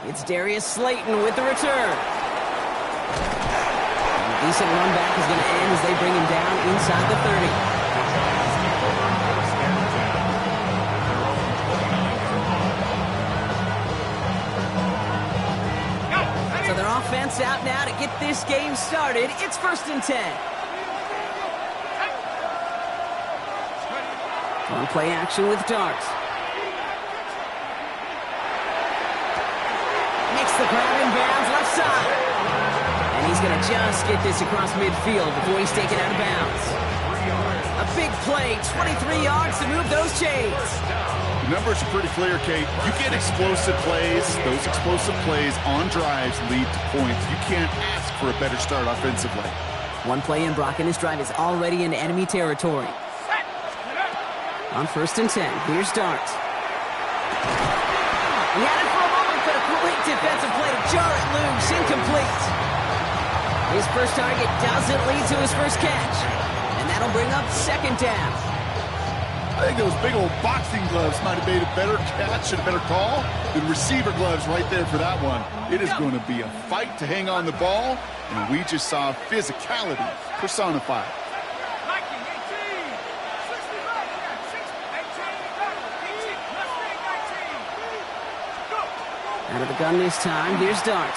It's Darius Slayton with the return. A decent run back is going to end as they bring him down inside the 30. So their offense out now to get this game started. It's 1st and 10. On play action with Dart. Makes the grab in bounds left side. And he's going to just get this across midfield before he's taken out of bounds. A big play, 23 yards to move those chains. The numbers are pretty clear, Kate. You get explosive plays. Those explosive plays on drives lead to points. You can't ask for a better start offensively. One play in, Brock, and this drive is already in enemy territory. On 1st and 10, here's Dart. He had it for a moment, but a great defensive play to jar it loose, incomplete. His first target doesn't lead to his first catch, and that'll bring up 2nd down. I think those big old boxing gloves might have made a better catch and a better call than receiver gloves right there for that one. It is going to be a fight to hang on the ball, and we just saw physicality personified. Out of the gun this time, here's Dart.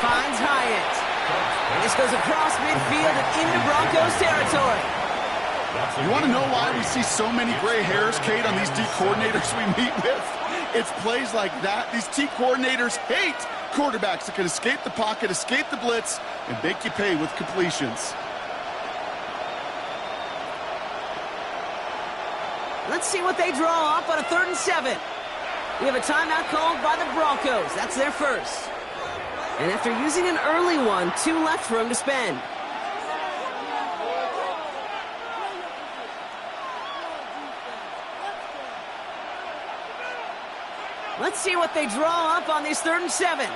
Finds Hyatt. And this goes across midfield and into Broncos territory. You want to know why we see so many gray hairs, Kate, on these D coordinators we meet with? It's plays like that. These T coordinators hate quarterbacks that can escape the pocket, escape the blitz, and make you pay with completions. Let's see what they draw up on a 3rd and 7. We have a timeout called by the Broncos. That's their first. And after using an early one, 2 left for him to spend. Let's see what they draw up on this 3rd and 7.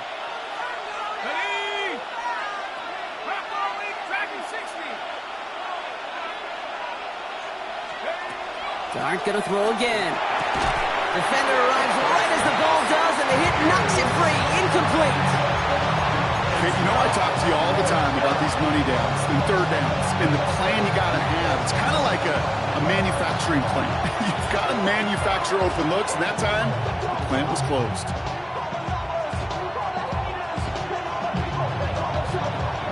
Dart gonna throw again. Defender arrives right as the ball does, and the hit knocks it free. Incomplete. Kate, you know I talk to you all the time about these money downs and 3rd downs and the plan you got to have. It's kind of like a manufacturing plant. You've got to manufacture open looks, and that time, the plant was closed.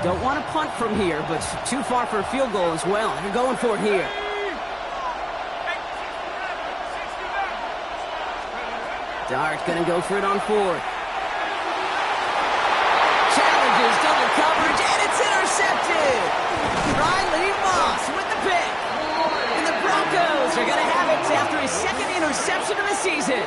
Don't want to punt from here, but too far for a field goal as well. They're going for it here. Dart gonna go for it on 4th. Challenges double coverage, and it's intercepted. Riley Moss with the pick. And the Broncos are gonna have it after his 2nd interception of the season.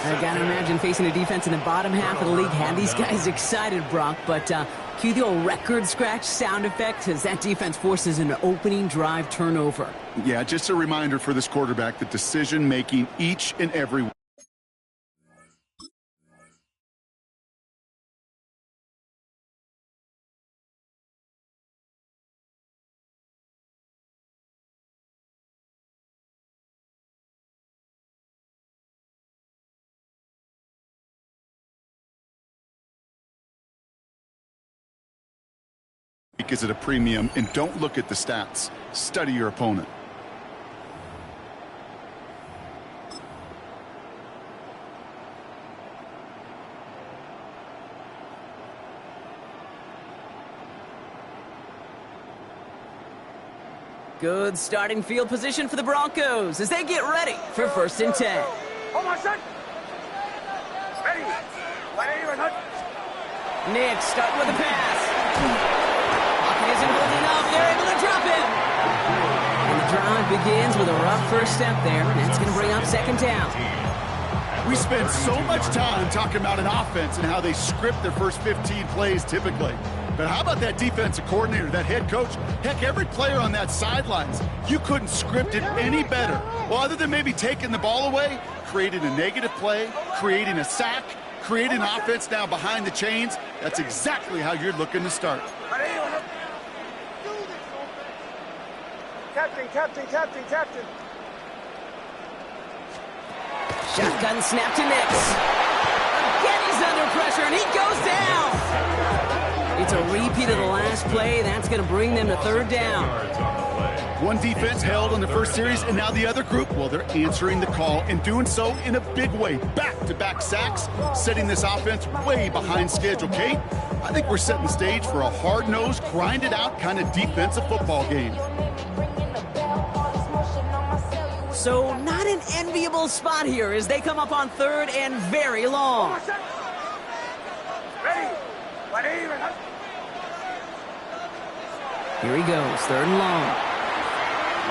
I gotta imagine facing a defense in the bottom half of the league had these guys excited, Brock, but cue the old record scratch sound effect as that defense forces an opening drive turnover. Yeah, just a reminder for this quarterback that decision-making each and every week is at a premium, and don't look at the stats. Study your opponent. Good starting field position for the Broncos as they get ready for 1st and 10. Nick starting with a pass. Pocket isn't good enough. They're able to drop him. And the drive begins with a rough first step there. That's going to bring up 2nd down. We spend so much time talking about an offense and how they script their first 15 plays typically. But how about that defensive coordinator, that head coach? Heck, every player on that sidelines, you couldn't script it any better. Well, other than maybe taking the ball away, creating a negative play, creating a sack, creating an offense now behind the chains. That's exactly how you're looking to start. Captain. Shotgun snap to Nix. Again, he's under pressure, and he goes down. It's a repeat of the last play. That's going to bring them to third down. One defense held on the first series, and now the other group, well, they're answering the call and doing so in a big way. Back-to-back sacks, setting this offense way behind schedule. Kate, I think we're setting the stage for a hard-nosed, grinded-out kind of defensive football game. So not an enviable spot here as they come up on third and very long. Here he goes, third and long.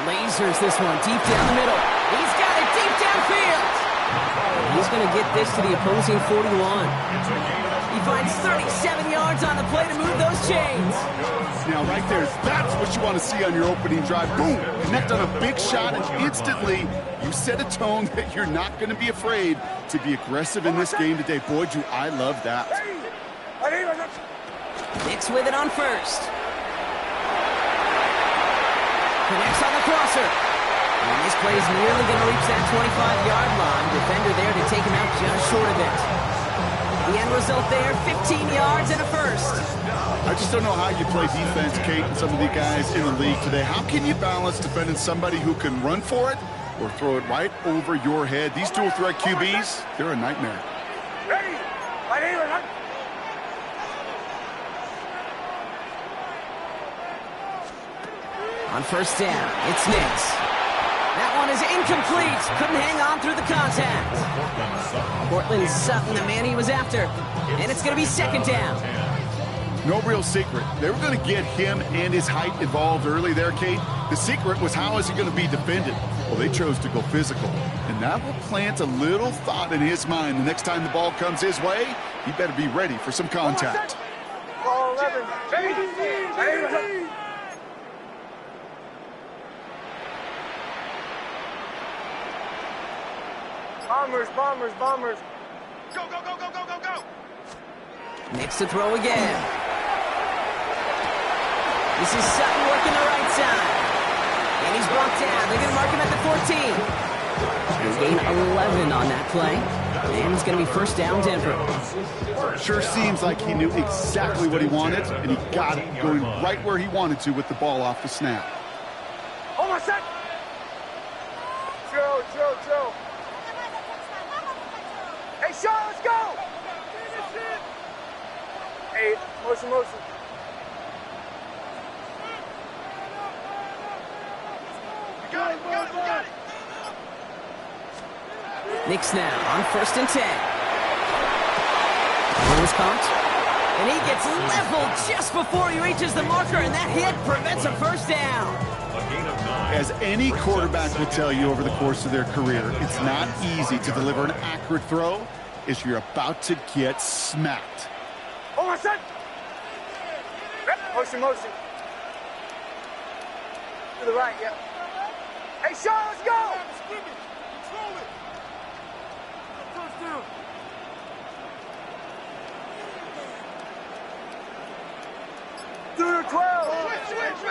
Lasers this one deep down the middle. He's got it deep downfield. He's going to get this to the opposing 41. He finds 37 yards on the play to move those chains. Now right there, that's what you want to see on your opening drive. Boom! Connect on a big shot, and instantly you set a tone that you're not going to be afraid to be aggressive in this game today. Boy, do I love that. Nix with it on first. Connects on the crosser. And this play is nearly going to reach that 25-yard line. Defender there to take him out just short of it. The end result there, 15 yards and a first. I just don't know how you play defense, Kate, and some of the guys in the league today. How can you balance defending somebody who can run for it or throw it right over your head? These dual threat QBs, they're a nightmare. On first down, it's Nix. That one is incomplete. Couldn't hang on through the contact. Cortland Sutton, the man he was after. And it's going to be second down. No real secret. They were going to get him and his height involved early there, Kate. The secret was how is he going to be defended? Well, they chose to go physical. And that will plant a little thought in his mind. The next time the ball comes his way, he better be ready for some contact. Ball 11. Bombers. Go. Nix to throw again. This is Sutton working the right side. And he's brought down. They're going to mark him at the 14. He'll gain 11 on that play. And it's going to be first down, Denver. Sure seems like he knew exactly what he wanted, and he got it going right where he wanted to with the ball off the snap. Hold on a sec. Joe. Hey, Sean, let's go! Hey, motion. You got it. Nix now on first and 10. Ball was caught. And he gets leveled just before he reaches the marker, and that hit prevents a first down. As any quarterback will tell you over the course of their career, it's not easy to deliver an accurate throw as you're about to get smacked. Hold on, son. Motion. To the right, yeah. Hey, Sean, let's go! Control it. First down. Through 12. Switch.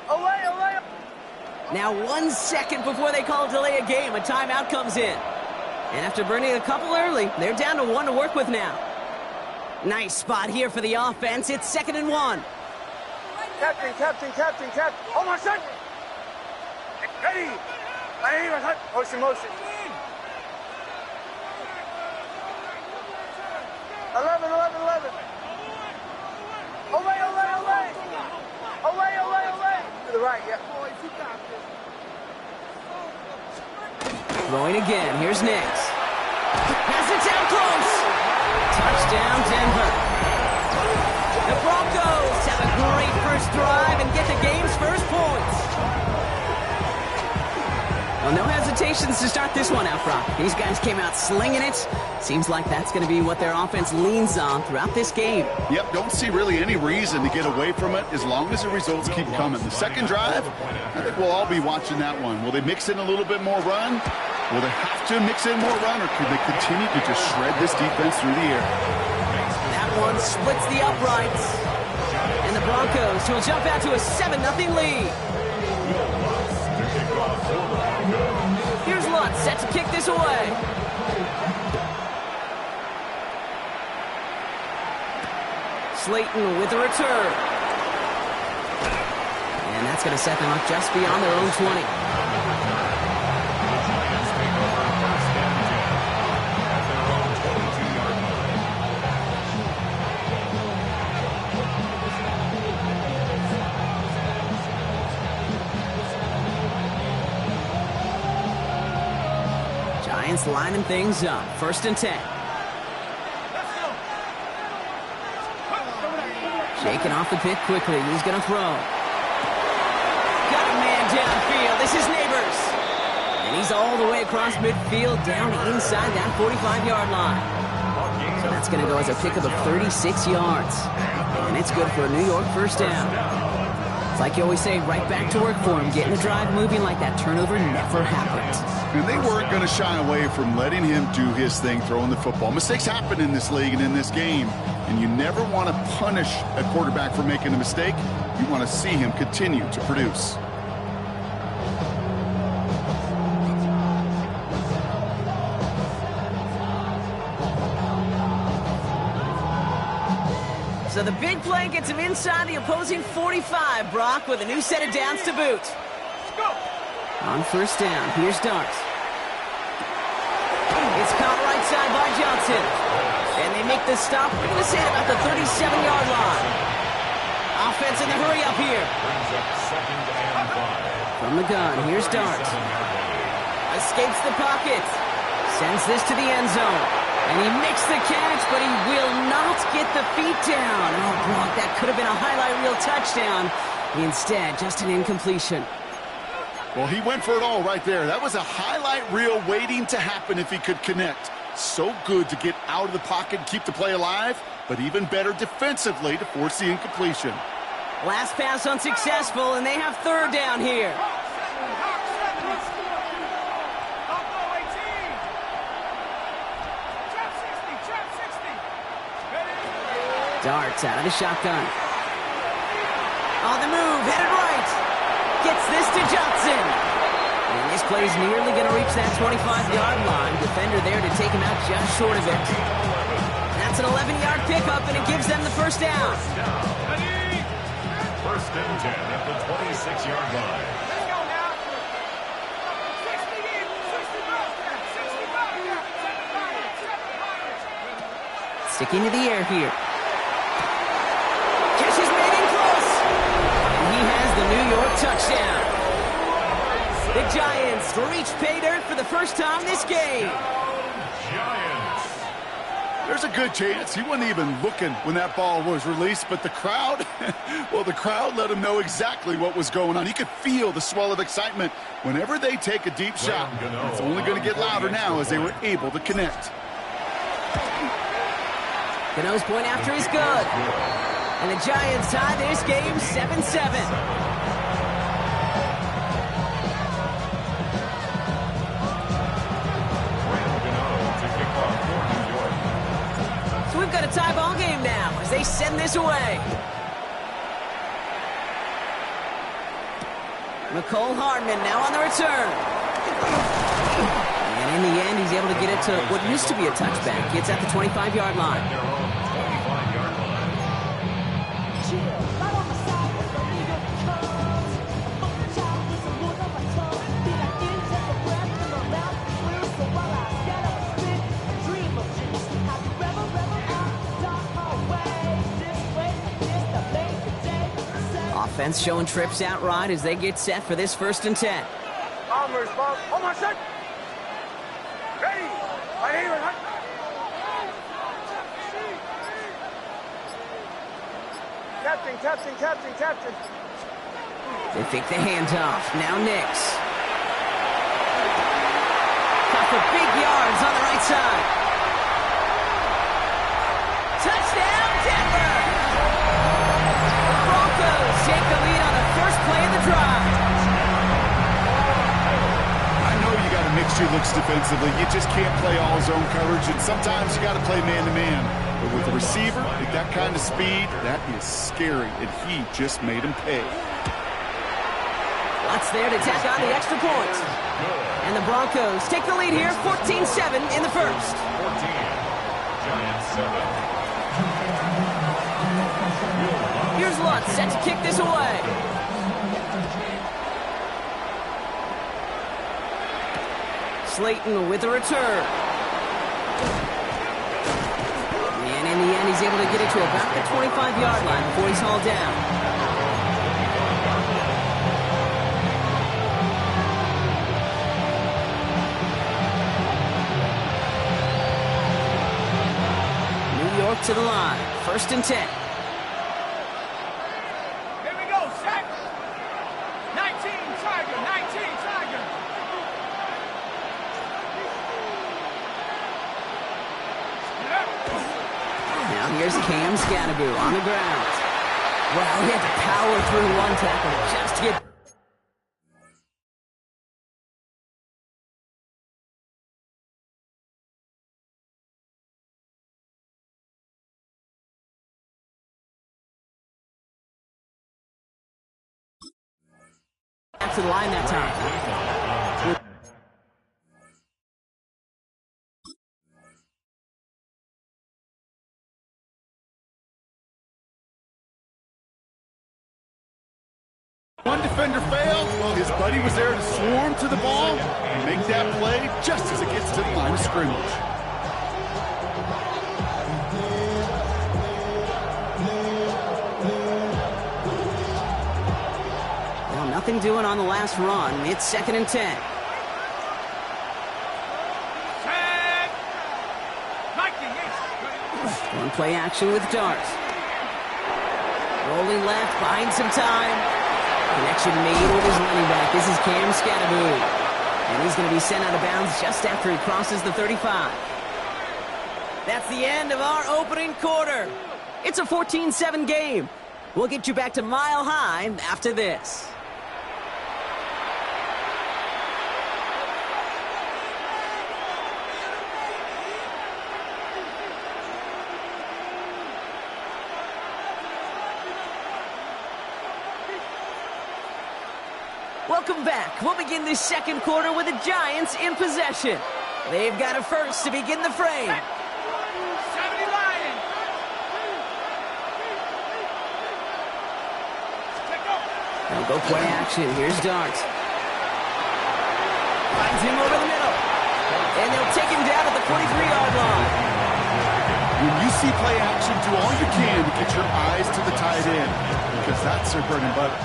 Away. Now 1 second before they call delay a game, a timeout comes in. And after burning a couple early, they're down to 1 to work with now. Nice spot here for the offense. It's 2nd and 1. Captain. Hold on, son. Ready. Motion. 11. Away. To the right, yeah. Throwing again. Here's Nix. Pass it down close. Touchdown, Denver. The Broncos have a great first drive and get the game's first points. Well, no hesitations to start this one out, Brock. These guys came out slinging it. Seems like that's going to be what their offense leans on throughout this game. Yep, don't see really any reason to get away from it as long as the results keep coming. The second drive, I think we'll all be watching that one. Will they mix in a little bit more run? Will they have to mix in more run, or could they continue to just shred this defense through the air? That one splits the uprights. And the Broncos will jump out to a 7-0 lead. Here's Lutz, set to kick this away. Slayton with the return. And that's going to set them up just beyond their own 20. Giants lining things up. 1st and 10. Shaking off the pick quickly. He's going to throw. Got a man downfield. This is Neighbors. And he's all the way across midfield down inside that 45-yard line. So that's going to go as a pickup of 36 yards. And it's good for a New York 1st down. It's like you always say, right back to work for him. Getting the drive moving like that turnover never happened. And they weren't going to shy away from letting him do his thing, throwing the football. Mistakes happen in this league and in this game. And you never want to punish a quarterback for making a mistake. You want to see him continue to produce. So the big play gets him inside the opposing 45, Brock, with a new set of downs to boot. On 1st down, here's Darts. It's caught right side by Johnson. And they make the stop, we're going to say about the 37-yard line. Offense in the hurry up here. From the gun, here's Darts. Escapes the pocket. Sends this to the end zone. And he makes the catch, but he will not get the feet down. Oh, Brock, that could have been a highlight reel touchdown. Instead, just an incompletion. Well, he went for it all right there. That was a highlight reel waiting to happen if he could connect. So good to get out of the pocket and keep the play alive, but even better defensively to force the incompletion. Last pass unsuccessful, and they have 3rd down here. Darts out of the shotgun. On the move, headed right. Gets this to Johnson. And this play is nearly going to reach that 25-yard line. Defender there to take him out just short of it. That's an 11-yard pickup, and it gives them the 1st down. 1st and 10 at the 26-yard line. Sticking to the air here. Catch is made in close. And he has the New York touchdown. The Giants reach pay dirt for the first time this game. Giants. There's a good chance he wasn't even looking when that ball was released, but the crowd, well, the crowd let him know exactly what was going on. He could feel the swell of excitement whenever they take a deep shot. It's only going to get louder now as they were able to connect. Gano's point after is good. And the Giants tie this game 7-7. So we've got a tie ball game now as they send this away. McCole Hardman now on the return. And in the end, he's able to get it to what used to be a touchback. It's at the 25-yard line. Offense showing trips out right as they get set for this 1st and 10. Armors, ball. Hold on, set. Ready. Right here. Captain. They fake the handoff. Now Nix. Got for big yards on the right side. Touchdown, Denver! The Broncos take the lead on the first play of the drive. I know you got to mix your looks defensively. You just can't play all zone coverage, and sometimes you got to play man-to-man. But with a receiver with that kind of speed, that is scary, and he just made him pay. That's there to tack on the extra point. And the Broncos take the lead here, 14-7 in the first. 14. Giants 7. Here's Lutz set to kick this away. Slayton with a return. And in the end, he's able to get it to about the 25-yard line before he's hauled down. New York to the line. 1st and 10. Here we go, set. 19, Tiger, 19, Tiger. Now here's Cam Scatterbo on the ground. Well, he had to power through one tackle just to get... back to the line that time. One defender failed. His buddy was there to swarm to the ball and make that play just as it gets to the line of scrimmage. Well, nothing doing on the last run. It's 2nd and 10. Set. 19, One play action with Dart. Rolling left, buying some time. Connection made with his running back. This is Cam Scatterbo. And he's going to be sent out of bounds just after he crosses the 35. That's the end of our opening quarter. It's a 14-7 game. We'll get you back to Mile High after this. Welcome back. We'll begin this second quarter with the Giants in possession. They've got a first to begin the frame. 70 Lions. They'll go play action. Here's Dart. Finds him over the middle. And they'll take him down at the 43-yard line. When you see play action, do all you can to get your eyes to the tight end, because that's their bread and butter.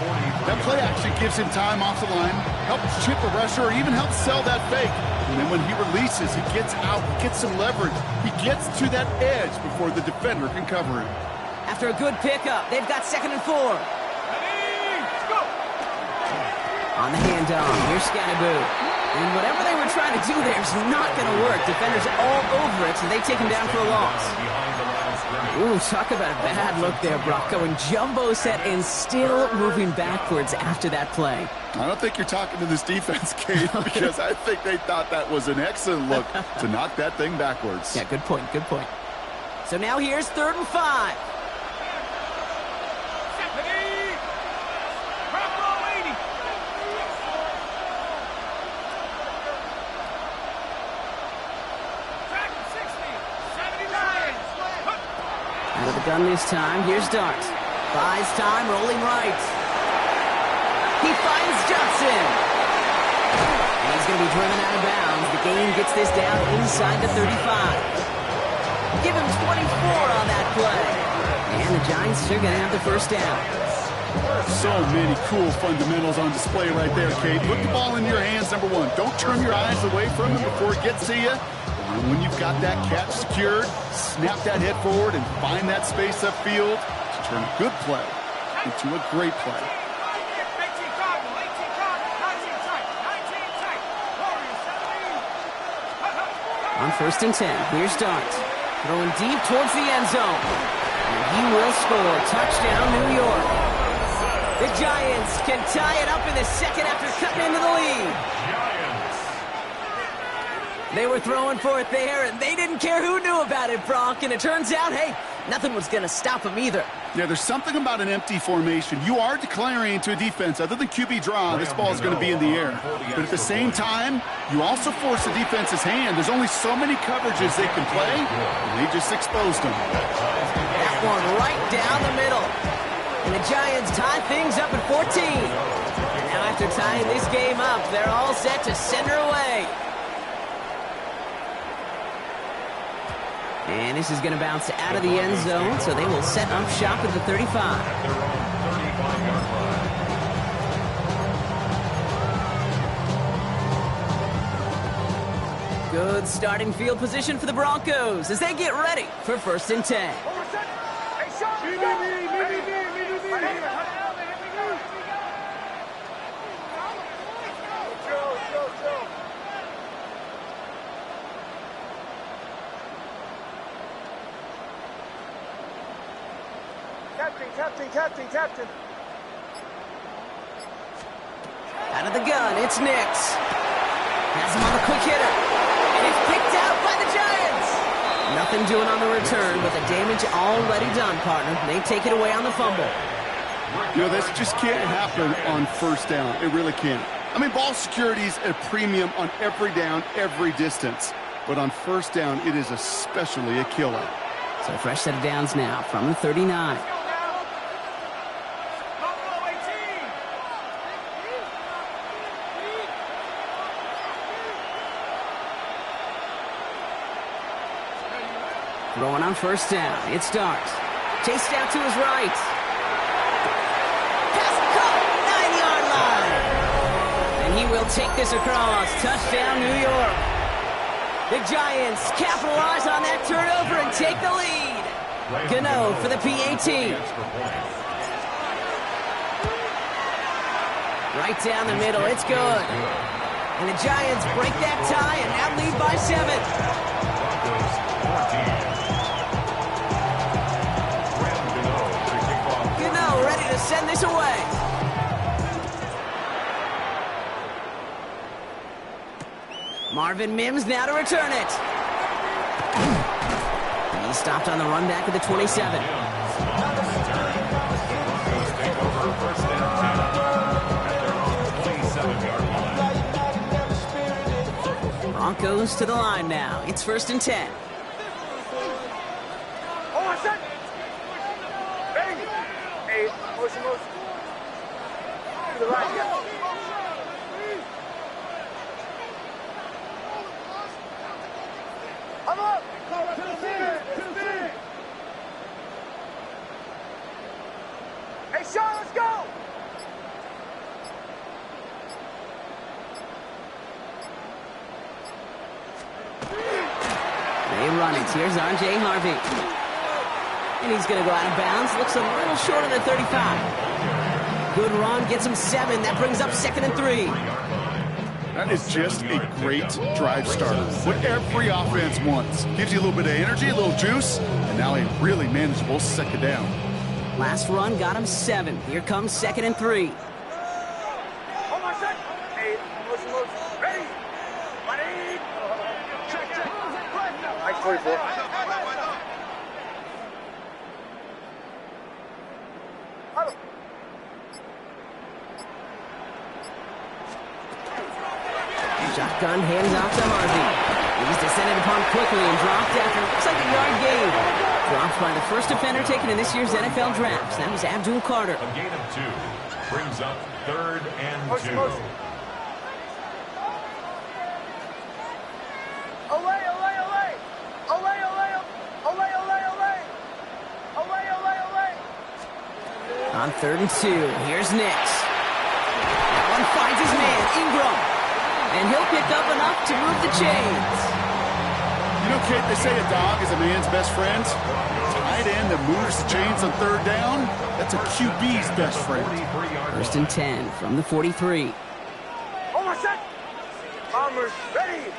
That play action gives him time off the line, helps chip a rusher, or even helps sell that fake. And then when he releases, he gets out, he gets some leverage. He gets to that edge before the defender can cover him. After a good pickup, they've got 2nd and 4. Let's go. On the handoff, here's Scatterbo. And whatever they were trying to do there is not going to work. Defenders all over it, so they take him down for a loss. Ooh, talk about a bad look there, Brock. Going jumbo set and still moving backwards after that play. I don't think you're talking to this defense, Kate, because I think they thought that was an excellent look to knock that thing backwards. Yeah, good point, good point. So now here's 3rd and 5. Out of the gun this time, here's Dart. Buys time, rolling right. He finds Johnson. And he's going to be driven out of bounds. The gain gets this down inside the 35. Give him 24 on that play. And the Giants are going to have the first down. So many cool fundamentals on display right there, Kate. Put the ball in your hands, number one. Don't turn your eyes away from it before it gets to you. And when you've got that catch secured, snap that head forward and find that space upfield to turn a good play into a great play. On 1st and 10, here's Dart. Throwing deep towards the end zone. And he will score. Touchdown, New York. The Giants can tie it up in the second after cutting into the lead. They were throwing for it there, and they didn't care who knew about it, Brock. And it turns out, hey, Nothing was going to stop him either. Yeah, there's something about an empty formation. You are declaring to a defense, other than QB draw, this ball is going to be in the air. But at the same time, you also force the defense's hand. There's only so many coverages they can play, and they just exposed them. That one right down the middle. And the Giants tie things up at 14. Now after tying this game up, they're all set to send her away. And this is going to bounce out of the end zone, so they will set up shop at the 35. Their own 35-yard line. Good starting field position for the Broncos as they get ready for 1st and 10. Hey, Sean, let's go. Chill. Captain. Out of the gun, it's Nix. Has him on the quick hitter. And it's picked out by the Giants. Nothing doing on the return, but the damage already done, partner. They take it away on the fumble. You know, this just can't happen on 1st down. It really can't. I mean, ball security's at a premium on every down, every distance. But on 1st down, it is especially a killer. So a fresh set of downs now from the 39. Throwing on 1st down. It starts. Chased out to his right. Pass caught. 9-yard line. And he will take this across. Touchdown, New York. The Giants capitalize on that turnover and take the lead. Gano for the PAT. Right down the middle. It's good. And the Giants break that tie and now lead by 7. Ready to send this away. Marvin Mims now to return it. He stopped on the run back at the 27. Broncos to the line now. It's 1st and 10. Motion. To the right, yeah. I'm up. Hey, Sean, let's go. They run it. Here's R.J. Harvey. And he's going to go out of bounds. Looks a little short of the 35. Good run. Gets him 7. That brings up 2nd and 3. That is just a great drive starter. What every offense wants. Gives you a little bit of energy, a little juice, and now a really manageable 2nd down. Last run got him 7. Here comes 2nd and 3. Hold on a sec. Hey, motion. Ready. Check. Mike 44. Shotgun hands off to Harvey. He's descended upon quickly and dropped after looks like a yard gain. Dropped by the first defender taken in this year's NFL drafts. That was Abdul Carter. A gain of 2 brings up 3rd and 2. Motion. On 3rd and 2, here's Nix. That one finds his man, Ingram. And he'll pick up enough to move the chains. You know, Kate, they say a dog is a man's best friend. Tight end that moves the chains on 3rd down, that's a QB's best friend. 1st and 10 from the 43. Hold on a sec. Bombers, ready.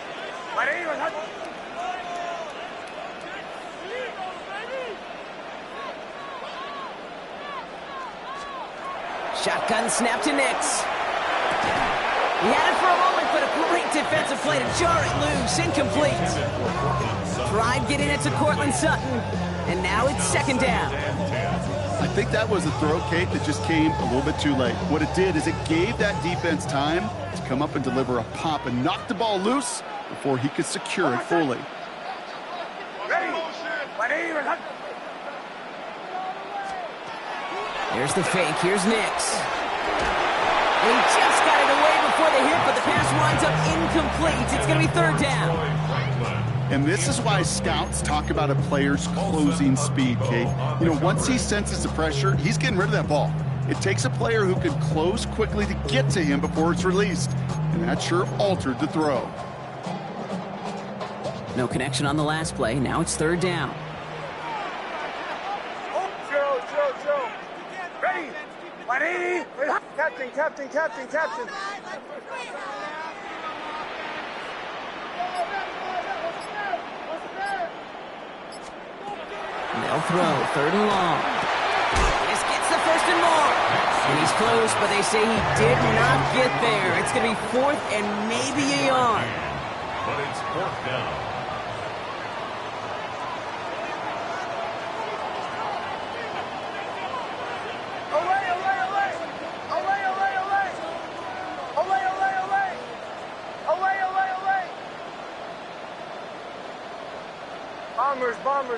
Shotgun snap to Nix. He had it for a moment, but a great defensive play to jar it loose. Incomplete. Tried getting it to Cortland Sutton. And now it's second down. I think that was a throw, Kate, that just came a little bit too late. What it did is it gave that defense time to come up and deliver a pop and knock the ball loose before he could secure it fully. Here's the fake. Here's Nix. He just got it away before the hit, but the pass winds up incomplete. It's going to be third down. And this is why scouts talk about a player's closing speed, Kate. You know, once he senses the pressure, he's getting rid of that ball. It takes a player who can close quickly to get to him before it's released. And that sure altered the throw. No connection on the last play. Now it's third down. Joe. Ready. 180. Captain. They'll throw. Third and long. This gets the first and more. And he's close, but they say he did not get there. It's going to be fourth and maybe a yard. But it's fourth down.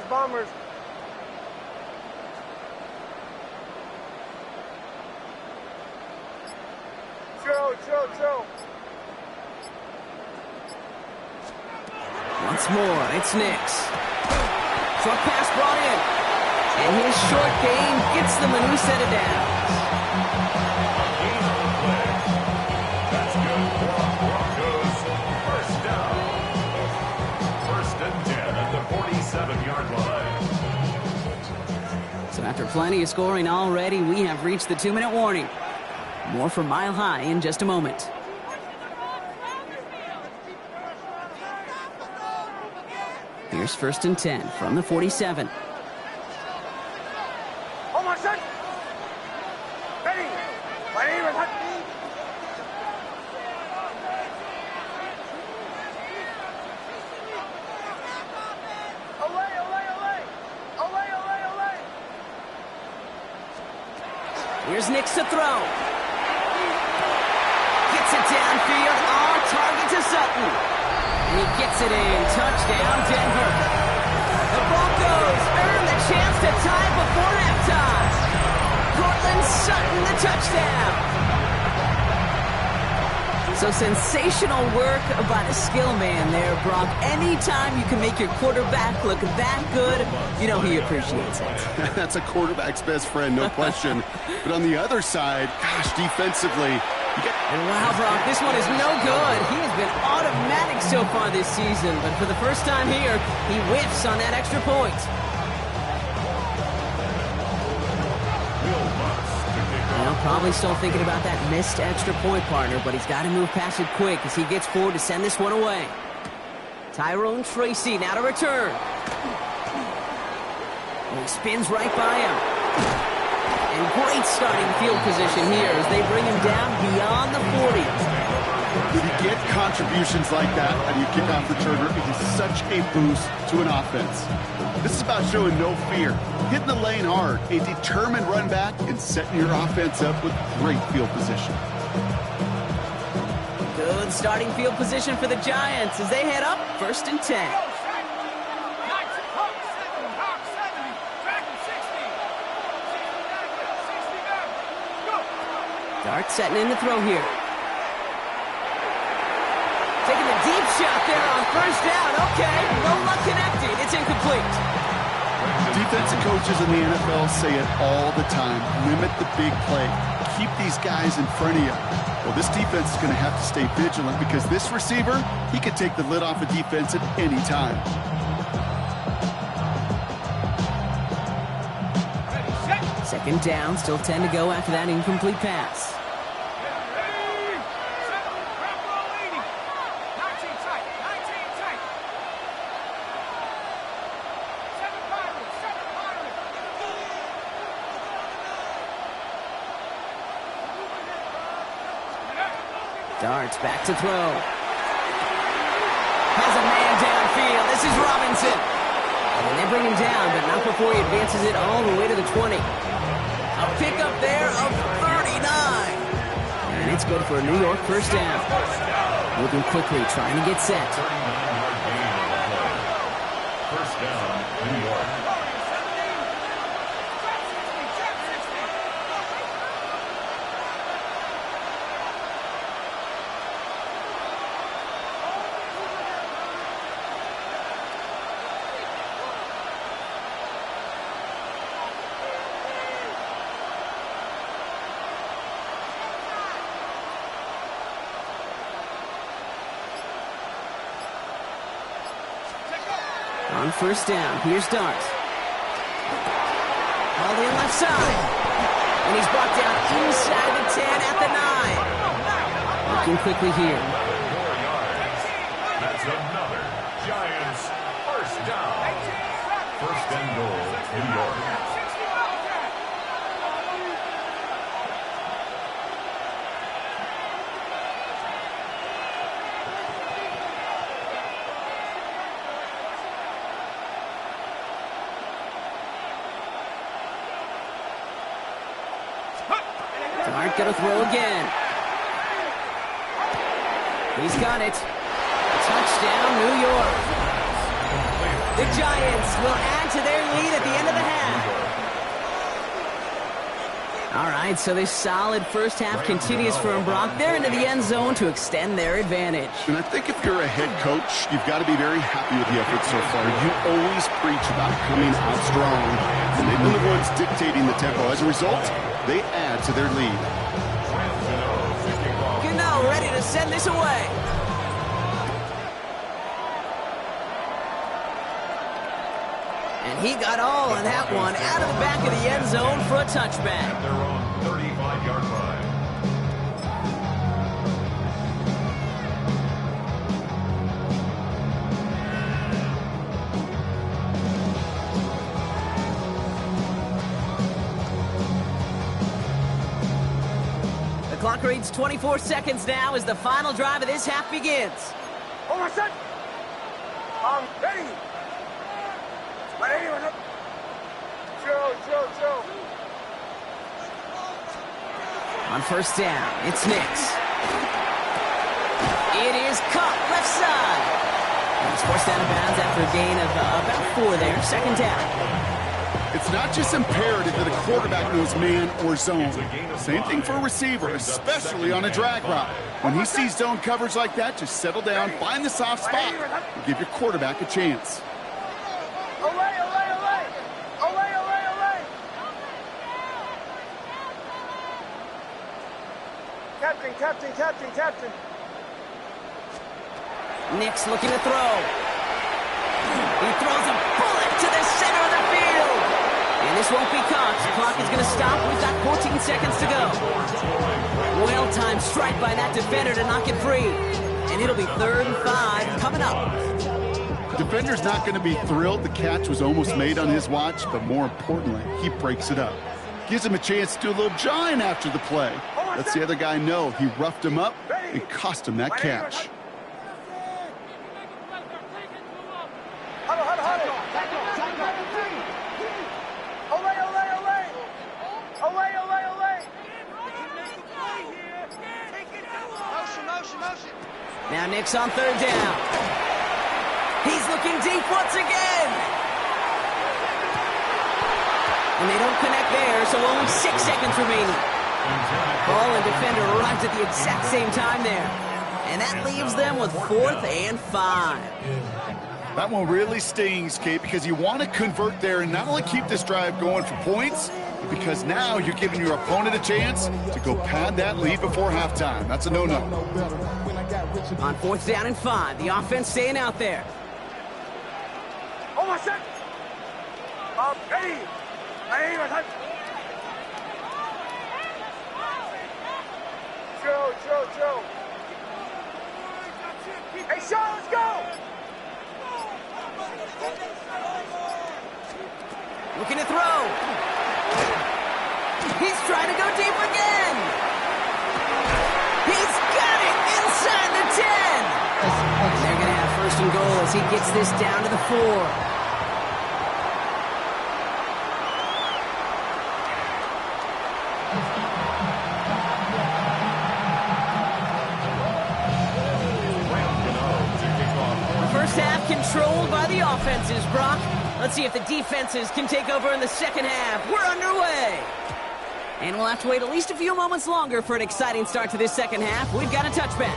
Bombers. Joe. Once more, it's Nix. Short pass brought in. And his short game gets them a new set of downs. That's good for Broncos. First down. First and 10 at the 47-yard line. So after plenty of scoring already, we have reached the 2-minute warning. More from Mile High in just a moment. Here's first and 10 from the 47. Oh my son! Ready! Away! Here's Nix to throw. Gets it downfield, on target to Sutton. And he gets it in. Touchdown, Denver. The Broncos earn the chance to tie before halftime. Cortland Sutton, the touchdown. So sensational work by the skill man there, Brock. Anytime you can make your quarterback look that good, you know he appreciates it. That's a quarterback's best friend, no question. But on the other side, gosh, defensively, and wow, Brock, this one is no good. He has been automatic so far this season, but for the first time here, he whiffs on that extra point. Well, probably still thinking about that missed extra point, partner, but he's got to move past it quick as he gets forward to send this one away. Tyrone Tracy now to return. And he spins right by him. And great starting field position here as they bring him down beyond the 40. When you get contributions like that and you kick off returner, it is such a boost to an offense. This is about showing no fear, hitting the lane hard, a determined run back, and setting your offense up with great field position. Good starting field position for the Giants as they head up first and 10. Dart setting in to throw here. Taking the deep shot there on first down. Okay, no luck connected. It's incomplete. Defensive coaches in the NFL say it all the time. Limit the big play. Keep these guys in front of you. Well, this defense is going to have to stay vigilant because this receiver, he could take the lid off a defense at any time. Second down, still 10 to go after that incomplete pass. Darts back to throw. Has a man downfield. This is Robinson. And they bring him down, but not before he advances it all the way to the 20. A pickup there of 39. And it's good for a New York first down. Moving quickly, trying to get set. First down, New York. On first down, here's Dart. All the left side. And he's brought down inside the 10 at the 9. Looking quickly here. 4 yards. That's another Giants first down. First and goal, New York. Dart gonna throw again. He's got it. Touchdown, New York. The Giants will add to their lead at the end of the half. All right, so this solid first half continues for them, Brock. They're into the end zone to extend their advantage. And I think if you're a head coach, you've got to be very happy with the effort so far. You always preach about coming out strong, and they've been the ones dictating the tempo. As a result, they add to their lead. Gano ready to send this away. And he got all on that one out of the back of the end zone for a touchback. At their own 35-yard line. The clock reads 24 seconds now as the final drive of this half begins. Hold on, set. Ready. Joe. On first down, it's Nix. It is caught left side. And it's forced out of bounds after a gain of about 4 there. Second down. It's not just imperative that a quarterback knows man or zone. Same thing for a receiver, especially on a drag route. When he sees zone coverage like that, just settle down, find the soft spot, and give your quarterback a chance. Captain. Nix looking to throw. He throws a bullet to the center of the field. And this won't be caught. The clock is going to stop. We've got 14 seconds to go. Well-timed strike by that defender to knock it free. And it'll be 3rd and 5 coming up. Defender's not going to be thrilled the catch was almost made on his watch, but more importantly, he breaks it up. Gives him a chance to do a little jawing after the play. Lets the other guy know he roughed him up and cost him that catch. Now Nix on 3rd down. He's looking deep once again. And they don't connect there, so only 6 seconds remaining. Ball and defender arrives at the exact same time there. And that leaves them with 4th and 5. That one really stings, Kate, because you want to convert there and not only keep this drive going for points, but because now you're giving your opponent a chance to go pad that lead before halftime. That's a no-no. On 4th down and 5, the offense staying out there. Hold on, set. Ready. Joe. Hey, Sean, let's go. Looking to throw. He's trying to go deep again. He's got it inside the 10. And they're going to have 1st and goal as he gets this down to the 4. First half controlled by the offenses, Brock. Let's see if the defenses can take over in the second half. We're underway. And we'll have to wait at least a few moments longer for an exciting start to this second half. We've got a touchback.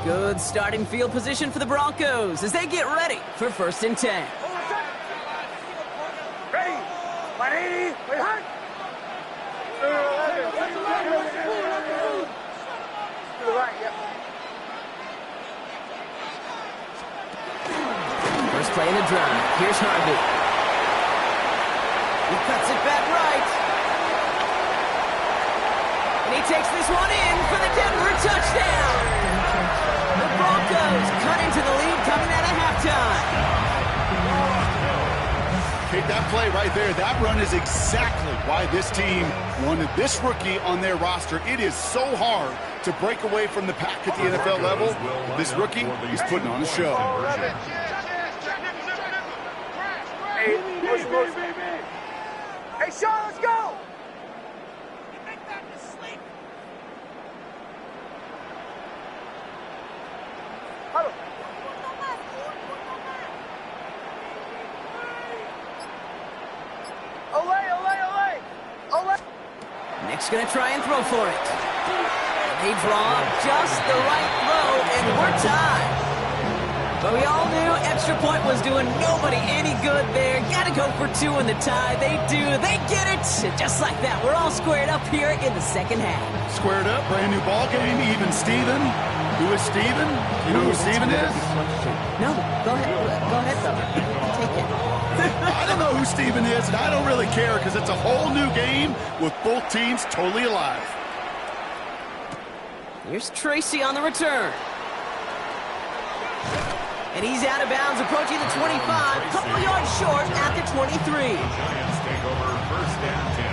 Good starting field position for the Broncos as they get ready for 1st and 10. Ready? 180. Wait, hard. To the right, yep. First play in the drive. Here's Harvey. He cuts it back right. And he takes this one in for the Denver touchdown. The Broncos cut into the lead coming out of halftime. Take that play right there. That run is exactly why this team wanted this rookie on their roster. It is so hard to break away from the pack at the NFL level. This rookie is putting on a show. Hey, hey, Sean, let's go! Huddle. Ole! Nick's going to try and throw for it. They draw up just the right throw, and we're tied. But we all knew extra point was doing nobody any good there. Got to go for 2 in the tie. They do. They get it. Just like that, we're all squared up here in the second half. Squared up, brand new ball game, even Steven. Who is Steven? You know who Steven is? No, go ahead. Go ahead, though. Take it. I don't know who Steven is, and I don't really care because it's a whole new game with both teams totally alive. Here's Tracy on the return. And he's out of bounds, approaching the 25, couple yards short at the 23. The Giants take over 1st and 10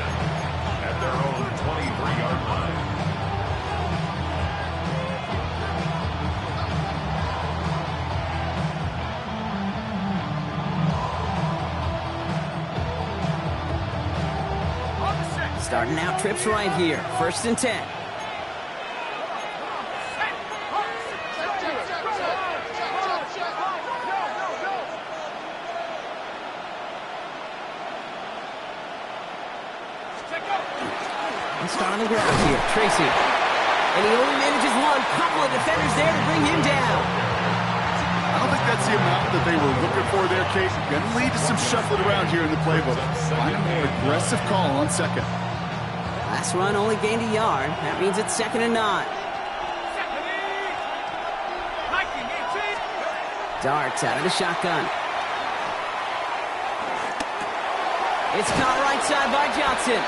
at their own 23-yard line. Starting out trips right here. 1st and 10. Let's start on the ground here. Tracy. And he only manages one. Couple of defenders there to bring him down. I don't think that's the amount that they were looking for there, Kate. Going to lead to some shuffling around here in the playbook. Find a more aggressive call on 2nd. Last run only gained a yard. That means it's 2nd and 9. Darts out of the shotgun. It's caught right side by Johnson.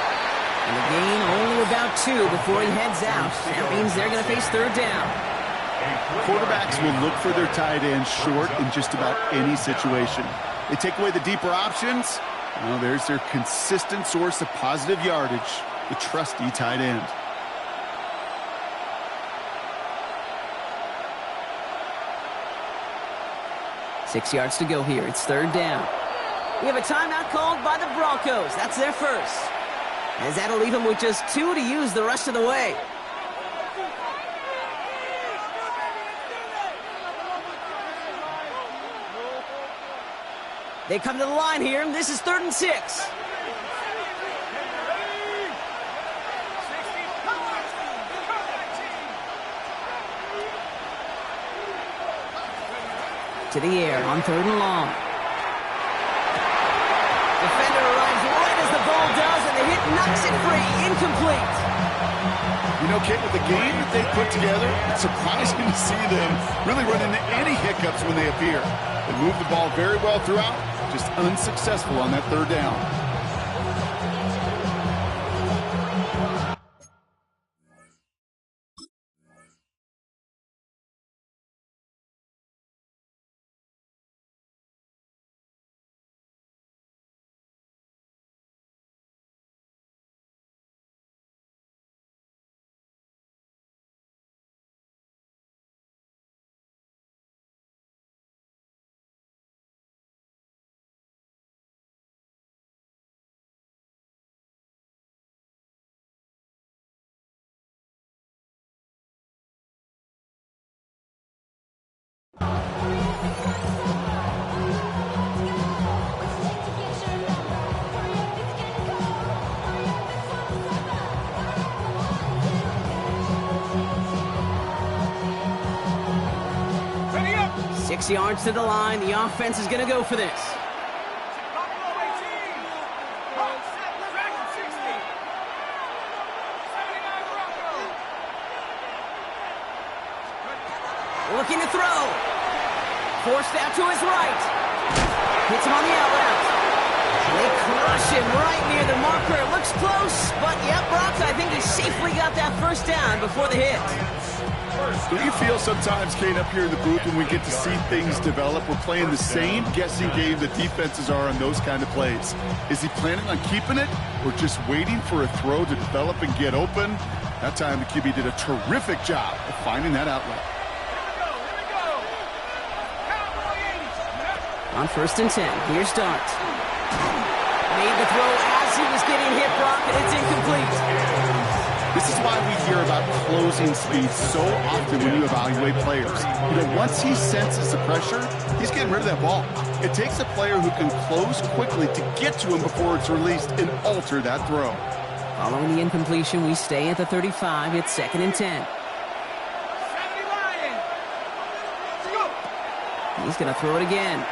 And the gain only about 2 before he heads out. That means they're going to face 3rd down. Quarterbacks will look for their tight end short in just about any situation. They take away the deeper options. Well, there's their consistent source of positive yardage, the trusty tight end. Six yards to go here. It's 3rd down. We have a timeout called by the Broncos. That's their first. As that'll leave them with just 2 to use the rest of the way. They come to the line here. This is 3rd and 6. To the air on 3rd and long. Defender arrives right as the ball does, and the hit knocks it free. Incomplete. You know, Kate, with the game that they put together, it's surprising to see them really run into any hiccups when they appear. They move the ball very well throughout, just unsuccessful on that 3rd down. 6 yards to the line. The offense is going to go for this. Looking to throw. Forced out to his right. Hits him on the out route. They crush him right near the marker. It looks close, but yep, Brock, I think he safely got that first down before the hit. Do you feel sometimes, Kate, up here in the booth when we get to see things develop, we're playing the same guessing game that defenses are on those kind of plays? Is he planning on keeping it or just waiting for a throw to develop and get open? That time the QB did a terrific job of finding that outlet. On 1st and 10, here's Dart. Made the throw as he was getting hit, Brock, and it's incomplete. This is why we hear about closing speed so often when you evaluate players. You know, once he senses the pressure, he's getting rid of that ball. It takes a player who can close quickly to get to him before it's released and alter that throw. Following the incompletion, we stay at the 35. It's 2nd and 10. He's going to throw it again.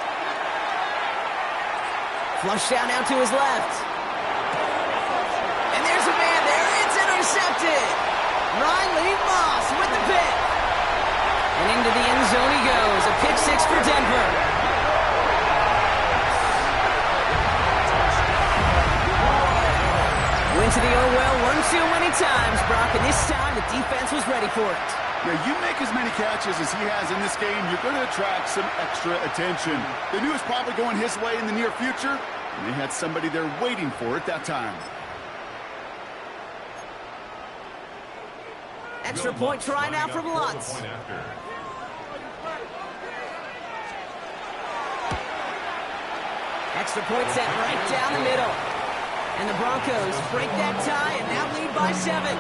Flush down out to his left. And there's a man there. It's intercepted. Riley Moss with the pick. And into the end zone he goes. A pick 6 for Denver. Went to the Orwell 1-2 many times, Brock, and this time the defense was ready for it. Yeah, you make as many catches as he has in this game, you're going to attract some extra attention. They knew it was probably going his way in the near future, and they had somebody there waiting for it that time. Extra point try now from Lutz. Extra point set right down the middle. And the Broncos break that tie and now lead by 7.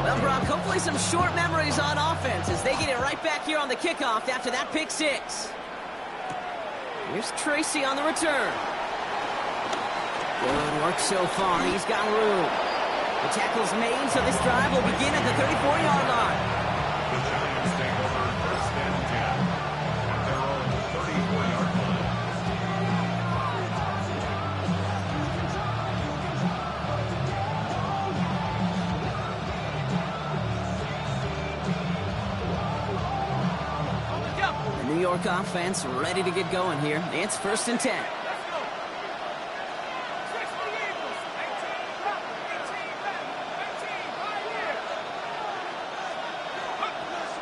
Well, Brock, hopefully some short memories on offense as they get it right back here on the kickoff after that pick 6. Here's Tracy on the return. Good work so far. He's got room. The tackle's made, so this drive will begin at the 34-yard line. The Giants take over 1st and 10 at their own 34-yard line. The New York offense ready to get going here. It's 1st and 10.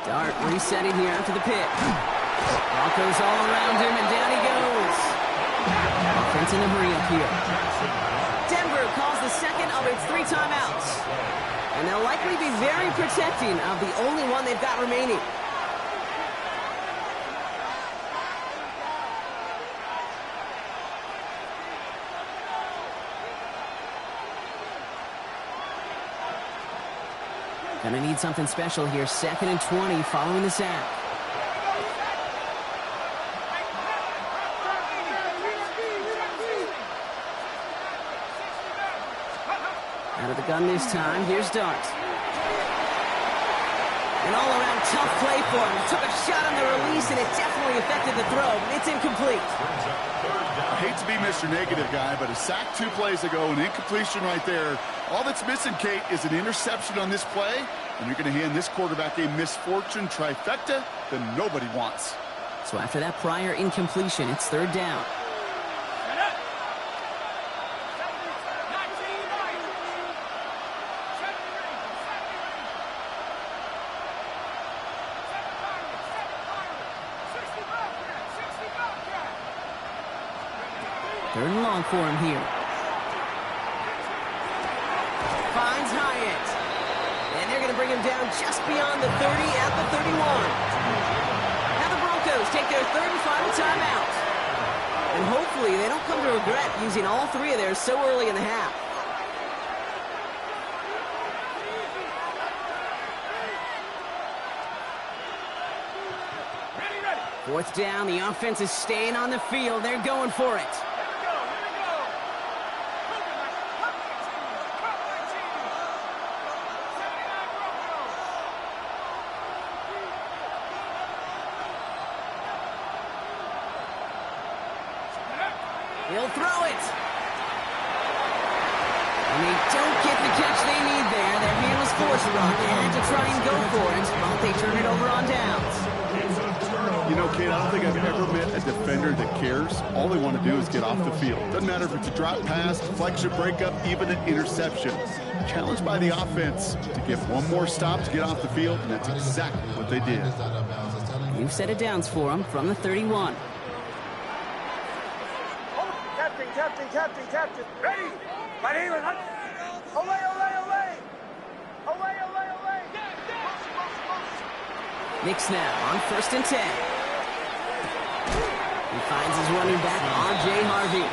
Dart resetting here after the pick. Broncos all around him, and down he goes. Offense in a hurry up here. Denver calls the second of its 3 timeouts. And they'll likely be very protecting of the only one they've got remaining. Gonna need something special here. 2nd and 20 following the sack. Out of the gun this time. Here's Dart. An all-around tough play for him. Took a shot on the release, and it definitely affected the throw. It's incomplete. I hate to be Mr. Negative guy, but a sack 2 plays ago, an incompletion right there. All that's missing, Kate, is an interception on this play, and you're going to hand this quarterback a misfortune trifecta that nobody wants. So after that prior incompletion, it's 3rd down. Third and long for him here. Finds Hyatt. And they're going to bring him down just beyond the 30 at the 31. Now the Broncos take their 3rd and final timeout. And hopefully they don't come to regret using all 3 of theirs so early in the half. Fourth down, the offense is staying on the field. They're going for it. He'll throw it. And they don't get the catch they need there. Their man was forced, Rock, and to try and go for it, but they turn it over on downs. You know, Kate, I don't think I've ever met a defender that cares. All they want to do is get off the field. Doesn't matter if it's a drop pass, deflection, breakup, even an interception. Challenged by the offense to get one more stop to get off the field, and that's exactly what they did. New set of downs for them from the 31. Captain. Ready? My name is Hudson. Olay. Nick snap on 1st and 10. He finds his running back, R.J. Harvey.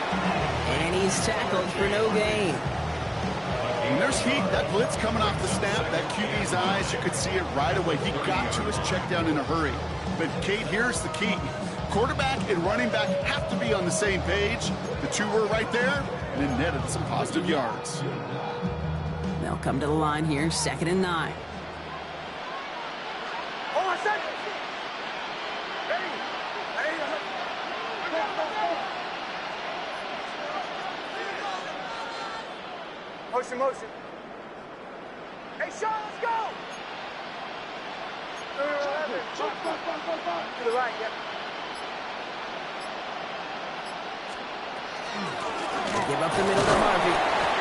And he's tackled for no gain. When there's heat, that blitz coming off the snap, that QB's eyes, you could see it right away. He got to his check down in a hurry. But, Kate, here's the key. Quarterback and running back have to be on the same page. The two were right there, and it netted some positive yards. They'll come to the line here, 2nd and 9. Hold on a second. Ready? Motion. Hey, Sean, let's go! To the right, yep. Give up the middle to Harvey.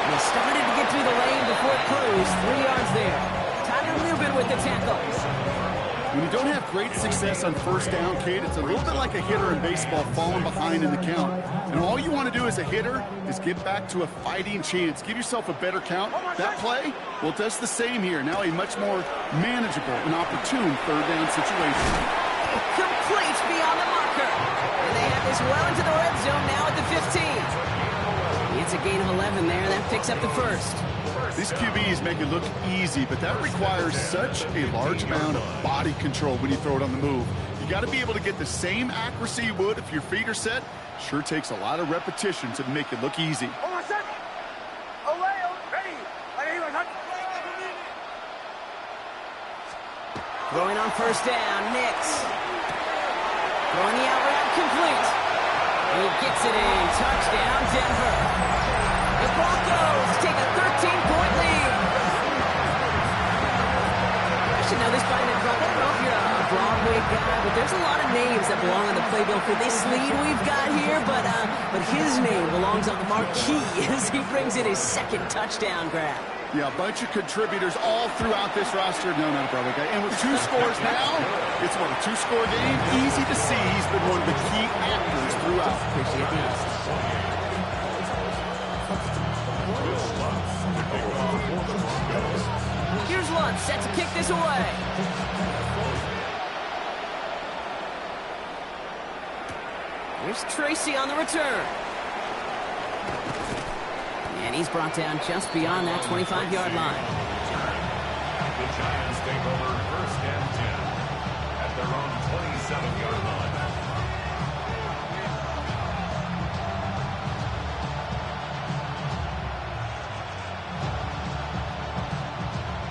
And he started to get through the lane before it closed. 3 yards there. Tyler Lubin with the tackle. When you don't have great success on 1st down, Kate, it's a little bit like a hitter in baseball falling behind in the count. And all you want to do as a hitter is get back to a fighting chance. Give yourself a better count. That play, well, it does the same here. Now a much more manageable and opportune 3rd down situation. Complete beyond the marker. And they have this well into the red zone now at the 15. It's a gain of 11 there. That picks up the 1st. These QBs make it look easy, but that requires such a large amount of body control when you throw it on the move. You got to be able to get the same accuracy you would if your feet are set. Sure takes a lot of repetition to make it look easy. Hold on a second. Olay, ready. My name is Hudson. Throwing on 1st down, Nix. Throwing the out route complete. And he gets it in. Touchdown, Denver. The Broncos take a 13-point lead. I should know this by now, Brock. I don't know if you're a Broadway guy, but there's a lot of names that belong on the playbill for this lead we've got here, but his name belongs on the marquee as he brings in his 2nd touchdown grab. Yeah, a bunch of contributors all throughout this roster. No, not a Broadway guy. And with 2 scores now, it's what, a 2-score game? Easy to see he's been one of the key actors throughout. Appreciate the assist. Here's Lutz set to kick this away. Here's Tracy on the return. And he's brought down just beyond that 25-yard line. The Giants take over 1st and 10 at their own 27-yard line.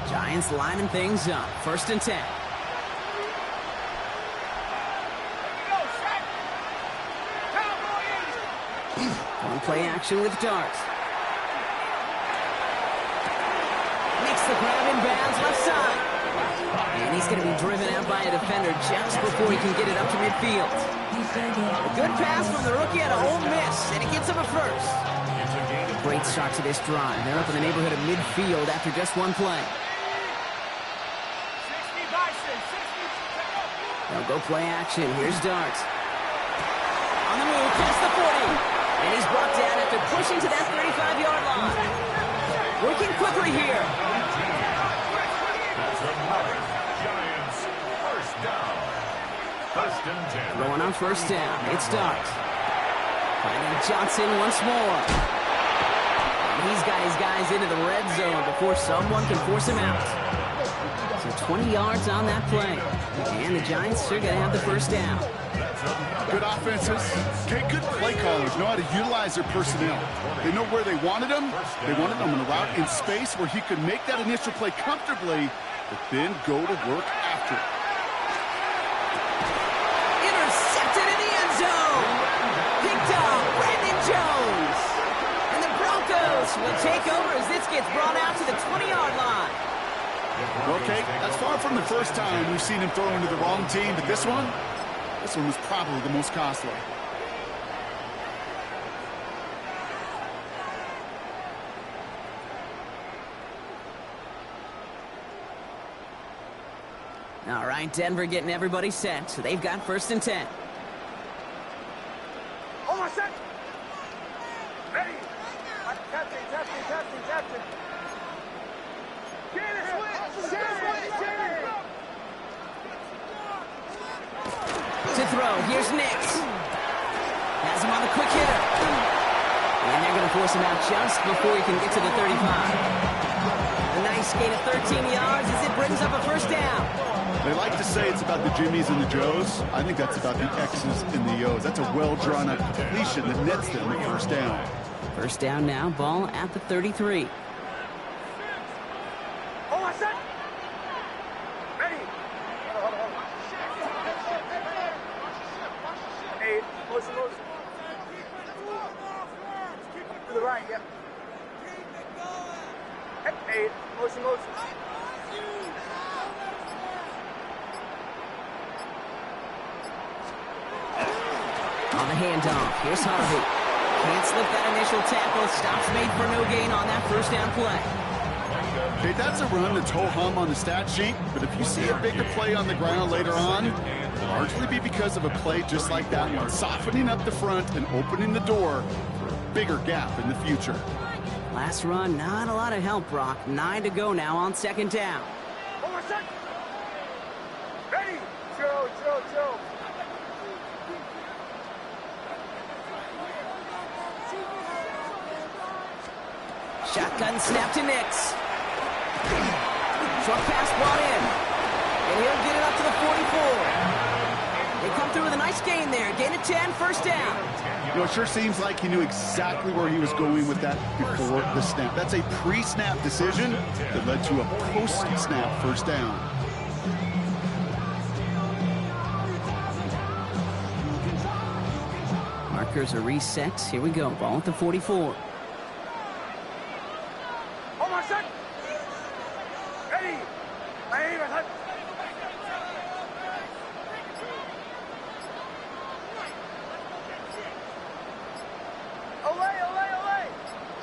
Giants lining things up. 1st and 10. One play action with Dart. Makes the grab in bounds left side. And he's going to be driven out by a defender just before he can get it up to midfield. A good pass from the rookie out of Ole Miss, and it gets him a 1st. Great start to this drive. They're up in the neighborhood of midfield after just one play. They'll go play action. Here's Dart. On the move, past the 40. And he's brought down after pushing to that 35-yard line. Working quickly here. That's another Giants 1st down. 1st and 10. Going on 1st down. It's Dart. Finding Johnson once more. And he's got his guys into the red zone before someone can force him out. So 20 yards on that play. And the Giants are going to have the 1st down. Good offenses. Okay, good play callers know how to utilize their personnel. They know where they wanted them. They wanted them in a route in space where he could make that initial play comfortably, but then go to work after it. Intercepted in the end zone. Picked up Brandon Jones. Dallas will take over as this gets brought out to the 20-yard line. Well, Kate, that's far from the first time we've seen him throw into the wrong team, but this one was probably the most costly. All right, Denver getting everybody set. So they've got 1st and 10. Hold on, set. Ready. Captain. Get it. To throw, here's Nix. Has him on the quick hitter. And they're going to force him out just before he can get to the 35. A nice gain of 13 yards as it brings up a 1st down. They like to say it's about the Jimmies and the Joes. I think that's about the X's and the O's. That's a well-drawn-out completion that nets them the 1st down. 1st down now, ball at the 33. Hold on, set. Ready. Hold on. Hey, motion. To the right, yep. Hey, motion. On the handoff, here's Harvey. Can't slip that initial tackle. Stops made for no gain on that 1st down play. Okay, that's a run that's ho-hum on the stat sheet, but if you see a bigger play on the ground later on, it'll largely be because of a play just like that one, softening up the front and opening the door for a bigger gap in the future. Last run, not a lot of help, Brock. 9 to go now on 2nd down. Hold on, set. Ready. Joe. Shotgun snap to Nix. Short pass brought in. And he'll get it up to the 44. They come through with a nice gain there. Gain of 10, 1st down. You know, it sure seems like he knew exactly where he was going with that before the snap. That's a pre-snap decision that led to a post-snap 1st down. Markers are reset. Here we go. Ball at the 44. Hold on, set. Ready.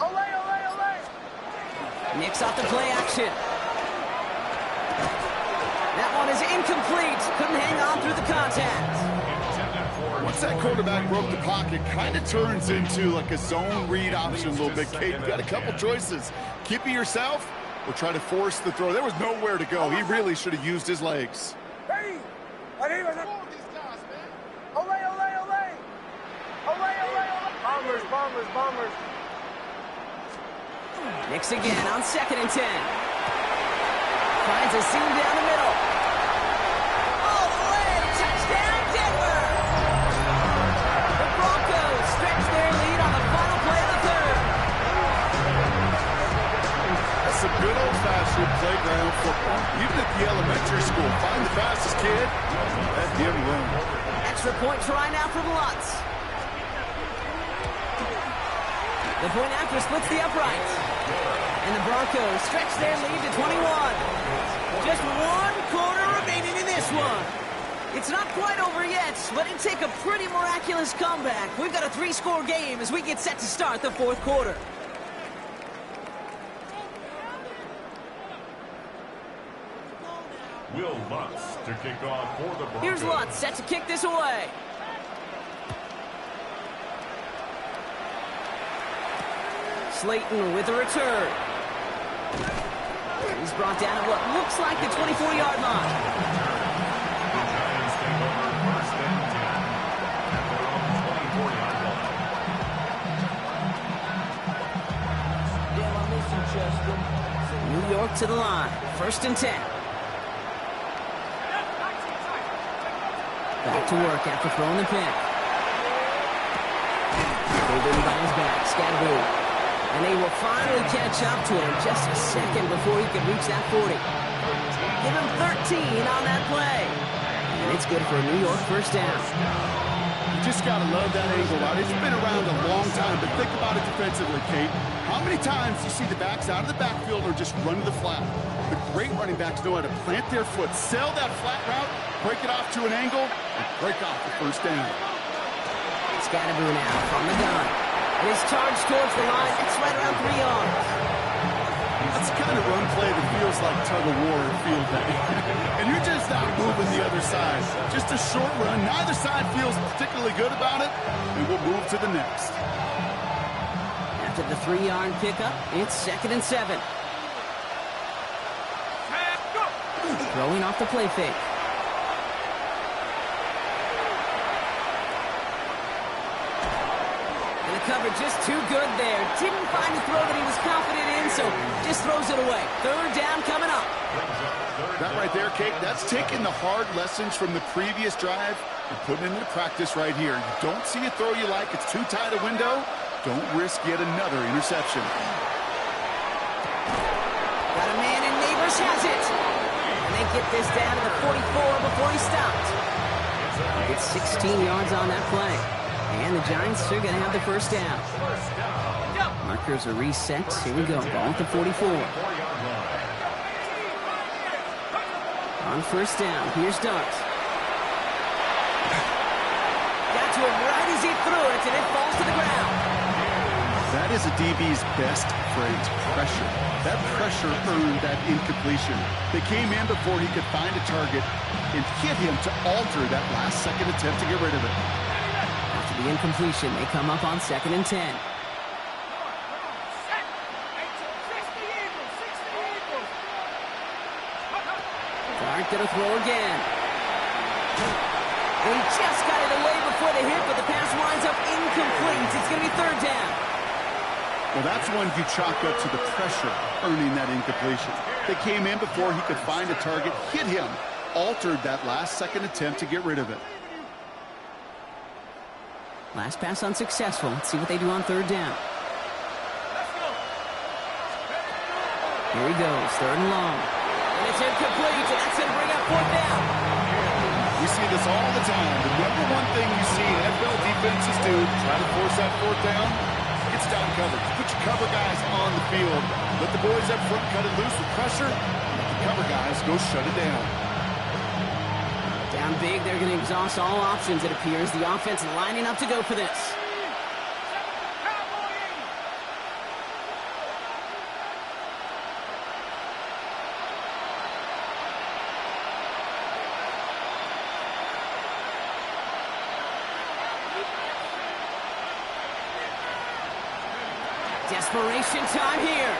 Olay. Nix off the play action. That one is incomplete. Couldn't hang on through the contact. Once that quarterback broke the pocket, kind of turns into like a zone read option a little bit. Kate, you got a couple choices. Keep it yourself or try to force the throw. There was nowhere to go. He really should have used his legs. Ready. Olay. Bombers. Nix again on 2nd and 10. Finds a seam down the middle. All the way. Touchdown, Denver. The Broncos stretch their lead on the final play of the 3rd. That's some good old-fashioned playground football. Even at the elementary school, find the fastest kid, let him run. Extra point try now from Lutz. The point after splits the upright. And the Broncos stretch their lead to 21. Just 1 quarter remaining in this one. It's not quite over yet, but it'd take a pretty miraculous comeback. We've got a 3-score game as we get set to start the 4th quarter. Will Lutz to kick off for the Broncos. Here's Lutz set to kick this away. Slayton with a return. He's brought down at what looks like the 24-yard line. The Giants take over 1st and 10 at their own 24-yard line. New York to the line. 1st and 10. Back to work after throwing the pick. Pulled in by his back. Scadaboo. And they will finally catch up to him just a second before he can reach that 40. Give him 13 on that play. And it's good for a New York 1st down. You just got to love that angle route. It's been around a long time, but think about it defensively, Kate. How many times do you see the backs out of the backfield or just run to the flat? The great running backs know how to plant their foot, sell that flat route, break it off to an angle, and break off the first down. Scatterboo now from the gun. And his charge towards the line. It's right around 3 yards. That's the kind of run play that feels like tug-of-war at field day. And you're just not moving the other side. Just a short run. Neither side feels particularly good about it, and we'll move to the next. After the 3-yard pickup, it's 2nd and 7. Throwing off the play fake. And the cover just too good there. Didn't find a throw that he was confident in, so just throws it away. 3rd down coming up. That right there, Kate, that's taking the hard lessons from the previous drive and putting it into practice right here. You don't see a throw you like, it's too tight a window. Don't risk yet another interception. Got a man, and Neighbors has it. And they get this down to the 44 before he stopped. It's 16 yards on that play. And the Giants are going to have the first down. Markers are reset. Here we go. Ball at the 44. On first down, here's Dart. Got to him right as he threw it, and it falls to the ground. That is a DB's best phrase, pressure. That pressure earned that incompletion. They came in before he could find a target and hit him to alter that last-second attempt to get rid of it. After the incompletion, they come up on 2nd and 10. Dart gonna throw again. They just got it away before the hit, but the pass winds up incomplete. It's going to be 3rd down. Well, that's one you chalk up to the pressure earning that incompletion. They came in before he could find a target, hit him, altered that last-second attempt to get rid of it. Last pass unsuccessful. Let's see what they do on 3rd down. Here he goes, 3rd and long. And it's incomplete, and that's going to bring up 4th down. We see this all the time. The number one thing you see NFL defenses do, try to force that 4th down, it's down coverage. Put your cover guys on the field. Let the boys up front cut it loose with pressure. Let the cover guys go shut it down. Down big, they're going to exhaust all options, it appears. The offense lining up to go for this. Desperation time here.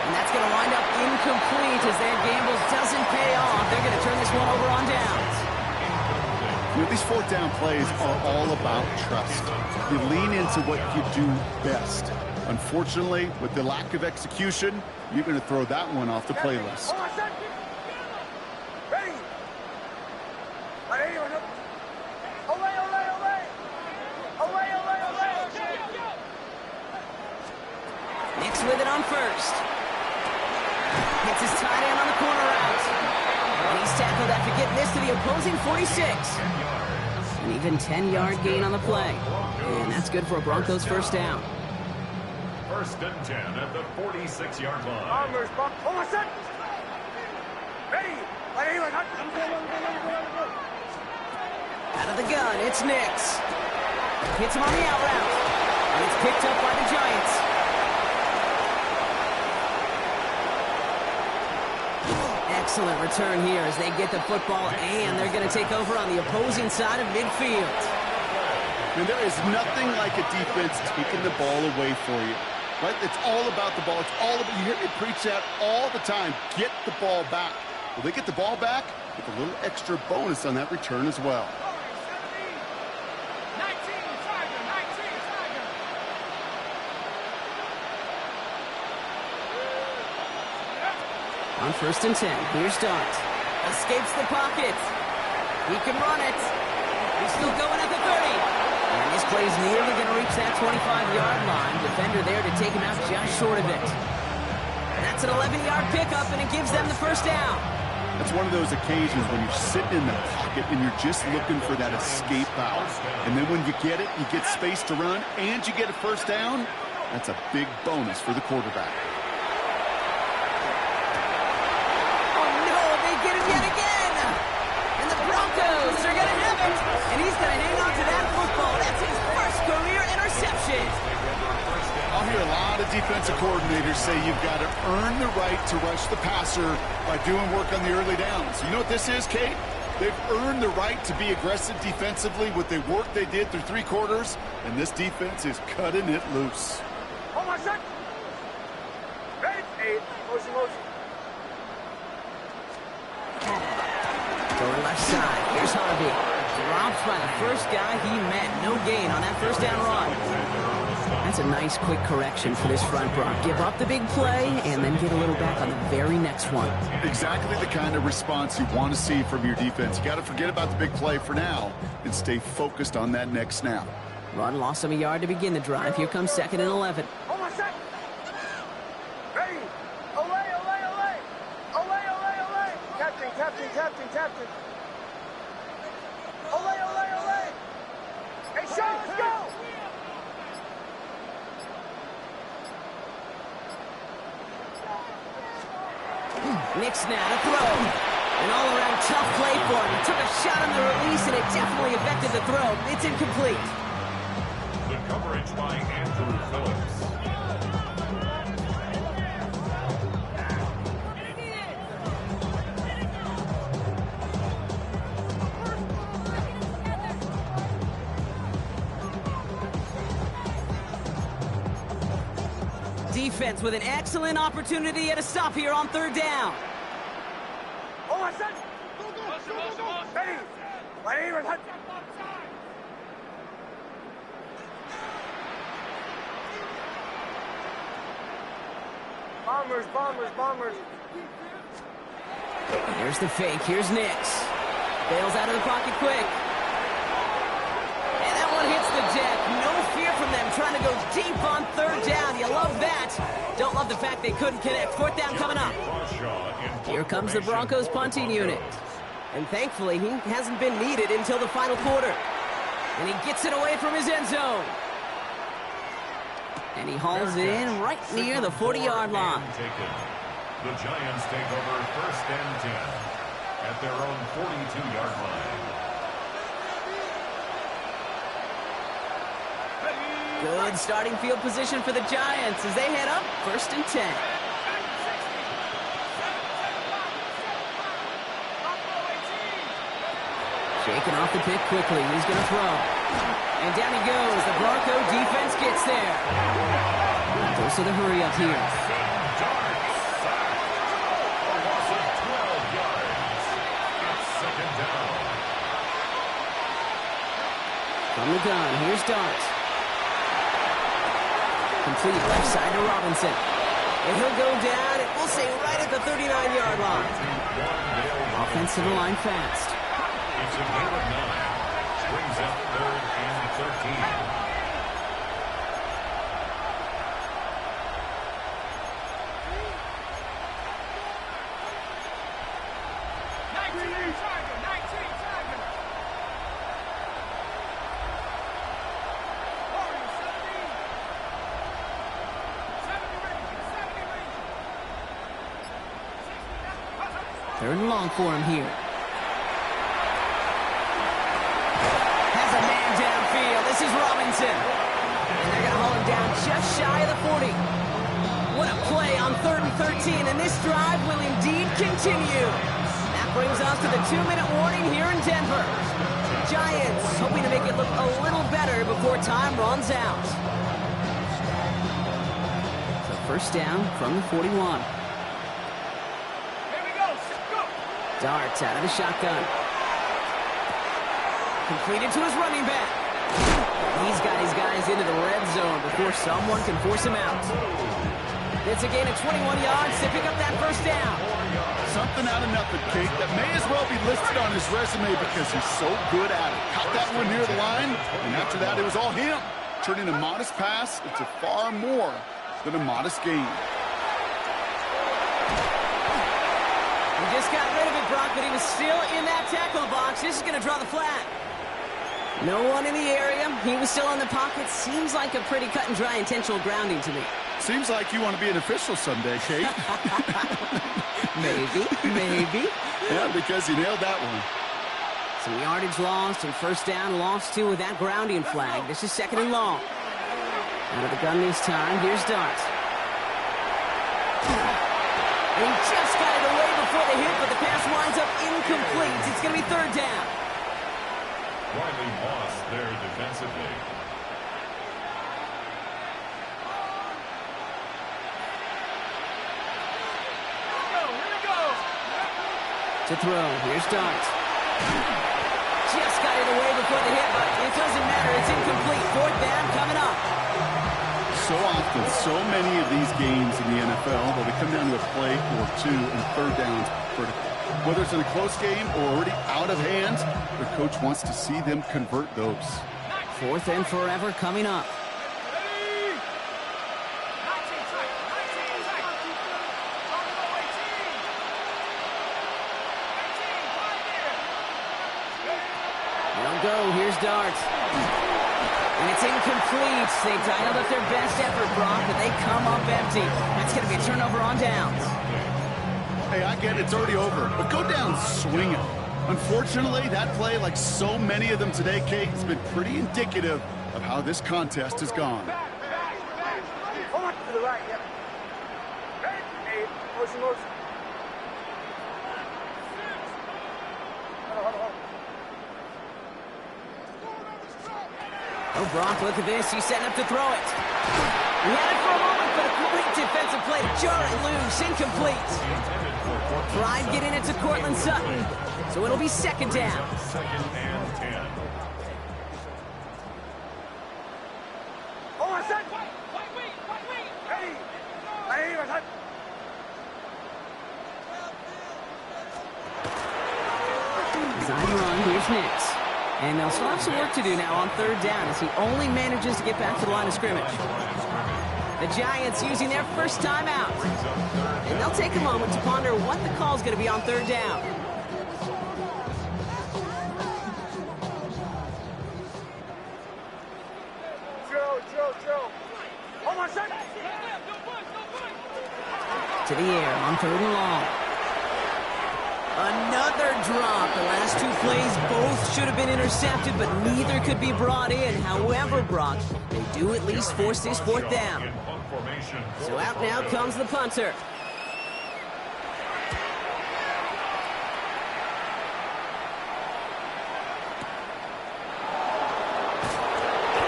And that's going to wind up incomplete as their gamble doesn't pay off. They're going to turn this one over on downs. You know, these 4th down plays are all about trust. You lean into what you do best. Unfortunately, with the lack of execution, you're going to throw that one off the playlist. With it on first. Gets his tight end on the corner route. And he's tackled after getting this to the opposing 46. An even 10-yard gain on the play. And that's good for a Broncos first down. 1st and 10 at the 46-yard line. Out of the gun, it's Nix. Hits him on the out route. And it's picked up by the Giants. Excellent return here as they get the football, and they're going to take over on the opposing side of midfield. I mean, there is nothing like a defense taking the ball away for you, right? It's all about the ball. It's all about, you hear me preach that all the time. Get the ball back. Well, they get the ball back with a little extra bonus on that return as well. On 1st and 10, here's Dart. Escapes the pocket. He can run it. He's still going at the 30. And this play is nearly going to reach that 25-yard line. Defender there to take him out just short of it. That's an 11-yard pickup, and it gives them the first down. That's one of those occasions when you're sitting in the pocket and you're just looking for that escape out. And then when you get it, you get space to run, and you get a first down. That's a big bonus for the quarterback. Oh, no, they get him yet again. And the Broncos are going to have it. And he's going to hang on to that football. That's his first career interception. I'll hear a lot of defensive coordinators say you've got to earn the right to rush the passer by doing work on the early downs. You know what this is, Kate? They've earned the right to be aggressive defensively with the work they did through 3 quarters, and this defense is cutting it loose. Hold on, son. Ready? Hey, motion, motion. Going left side. Here's Harvey. Dropped by the first guy he met. No gain on that first down run. That's a nice quick correction for this front Bronc. Give up the big play and then get a little back on the very next one. Exactly the kind of response you want to see from your defense. You got to forget about the big play for now and stay focused on that next snap. Run lost him a yard to begin the drive. Here comes 2nd and 11. Hold on, son. Ready? Olay, olay, olay. Olay, olay, olay. Captain, captain, captain, captain. Olay, olay, olay. Hey, Sean, let's go. Knicks now to throw. An all-around tough play for him. He took a shot on the release, and it definitely affected the throw. It's incomplete. The coverage by Andrew Phillips. Defense with an excellent opportunity at a stop here on 3rd down. Hold on, son. Go, go, go, go, go. Ready? Ready, ready. Bombers, bombers, bombers. Here's the fake. Here's Nix. Bails out of the pocket quick. And that one hits the deck. No fear from them trying to go deep on 3rd down. You love that. Don't love the fact they couldn't connect. 4th down coming up. Here comes the Broncos punting unit. And thankfully, he hasn't been needed until the final quarter. And he gets it away from his end zone. And he hauls in right near the 40-yard line. The Giants take over 1st and 10 at their own 42-yard line. Good starting field position for the Giants as they head up 1st and 10. Shaking off the pick quickly. He's going to throw. And down he goes. The Bronco defense gets there. Goes to the hurry up here. From the gun, here's Dart. Complete left side to Robinson. And he'll go down, and we'll say right at the 39-yard line. Offense to the line fast. It's a gain of 9. Brings up 3rd and 13. Third and long for him here. Has a man downfield. This is Robinson. And they're going to haul him down just shy of the 40. What a play on 3rd and 13. And this drive will indeed continue. That brings us to the 2-minute warning here in Denver. Giants hoping to make it look a little better before time runs out. So 1st down from the 41. Darts out of the shotgun. Completed to his running back. He's got his guys into the red zone before someone can force him out. It's a gain of 21 yards to pick up that 1st down. Something out of nothing, Kate, that may as well be listed on his resume because he's so good at it. Caught that one near the line, and after that it was all him. Turning a modest pass into far more than a modest gain. He just got rid of it, Brock, but he was still in that tackle box. This is going to draw the flat. No one in the area. He was still in the pocket. Seems like a pretty cut and dry intentional grounding to me. Seems like you want to be an official someday, Kate. Maybe. Yeah, because you nailed that one. Some yardage lost and first down lost too with that grounding flag. This is second and long. Out of the gun this time. Here's Dart. And he just got it away before the hit, but the pass winds up incomplete. It's going to be third down. Riley Moss there defensively. To throw. Here's Dart. Just got it away before the hit, but it doesn't matter. It's incomplete. Fourth down coming up. So often, so many of these games in the NFL, where they come down to a play or two and third downs vertical. Whether it's in a close game or already out of hand, the coach wants to see them convert those. Fourth and forever coming up. They'll go. Here's Dart. And it's incomplete. They dialed up their best effort, Brock, but they come up empty. That's going to be a turnover on downs. Hey, I get it. It's already over. But go down swinging. Unfortunately, that play, like so many of them today, Kate, has been pretty indicative of how this contest has gone. Hold on to the right, yep. Hey, motion. Hold on. Oh, Brock, look at this. He's setting up to throw it. He had it for a moment, but a great defensive play to jar it loose. Incomplete. Drive getting it to Cortland Sutton. So it'll be second down. Second and 10. Hold on a sec. Wait. Hey, my son. Design run. Here's Nix. And they'll still have some work to do now on third down as he only manages to get back to the line of scrimmage. The Giants using their first time out. And they'll take a moment to ponder what the call is going to be on third down. Joe. Hold on a sec. To the air on third and long. Another drop. The last two plays both should have been intercepted, but neither could be brought in. However, Brock, they do at least force this fourth down. So out now comes the punter.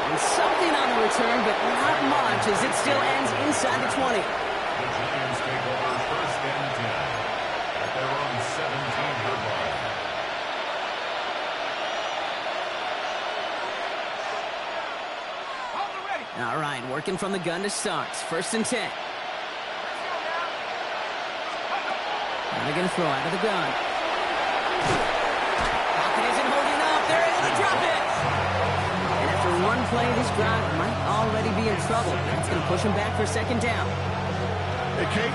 And something on the return, but not much as it still ends inside the 20. The Giants take over first and 10 at their own 17-yard line. All right, working from the gun to start. First and 10. Now they're going to throw out of the gun. Pocket isn't holding up. They're able to drop it. And after one play, this drive might already be in trouble. That's going to push him back for second down. Hey, Kate,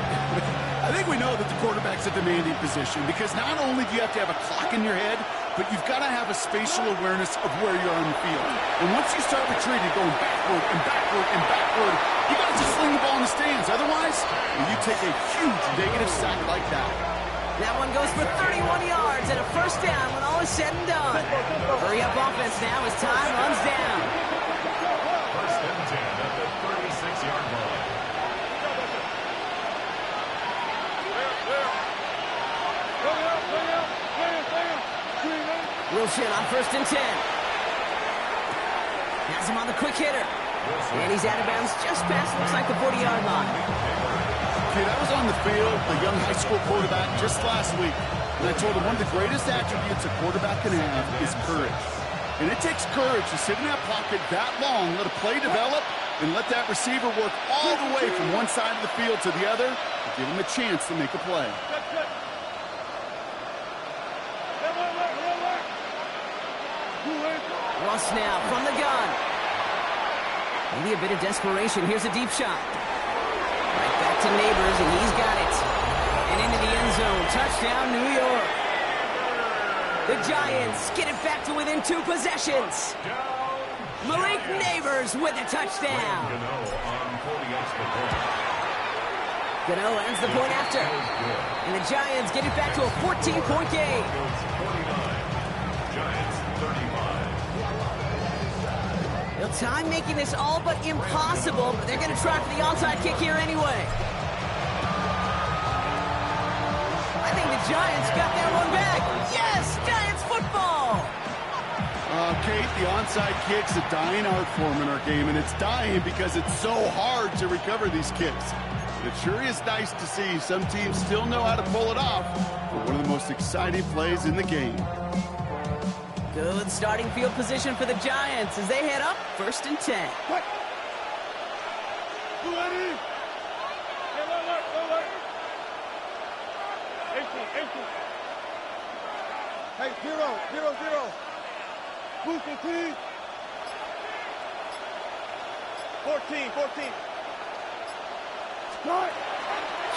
I think we know that the quarterback's a demanding position because not only do you have to have a clock in your head, but you've got to have a spatial awareness of where you are on the field. And once you start retreating, going backward and backward and backward, you got to just sling the ball in the stands. Otherwise, you take a huge negative sack like that. That one goes for 31 yards and a first down when all is said and done. Hurry up offense now as time runs down. First and 10 at the 36-yard line. Wilson on first and 10. Has him on the quick hitter. And he's out of bounds just past, looks like the 40-yard line. Okay, that was on the field, the young high school quarterback, just last week. And I told him one of the greatest attributes a quarterback can have is courage. And it takes courage to sit in that pocket that long, let a play develop, and let that receiver work all the way from one side of the field to the other to give him a chance to make a play. Russ now from the gun. Maybe a bit of desperation. Here's a deep shot. Right back to Neighbors, and he's got it. And into the end zone. Touchdown, New York. The Giants get it back to within 2 possessions. Malik Neighbors with a touchdown. Gano ends the point after. And the Giants get it back to a 14-point game. 49. Giants 35. Well, time making this all but impossible, but they're going to try for the onside kick here anyway. I think the Giants got that one back. Yes, Giants football. Kate, the onside kick's a dying art form in our game, and it's dying because it's so hard to recover these kicks. It sure is nice to see some teams still know how to pull it off for one of the most exciting plays in the game. Good starting field position for the Giants as they head up 1st and 10. What? Who are you? Hey, look. 18. Hey, 0. Boosting team. 14. Start.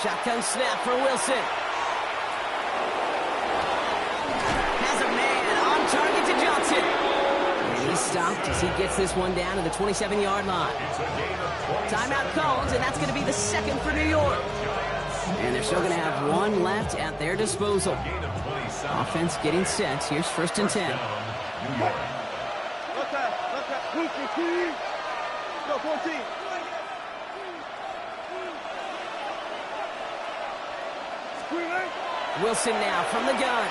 Shotgun snap for Wilson. Has a man on target to Johnson. And he's stopped as he gets this one down to the 27-yard line. Timeout called, and that's going to be the 2nd for New York. And they're still going to have 1 left at their disposal. Offense getting set. Here's 1st and 10. Look at. Boosting team. Go, 14. Wilson now from the gun.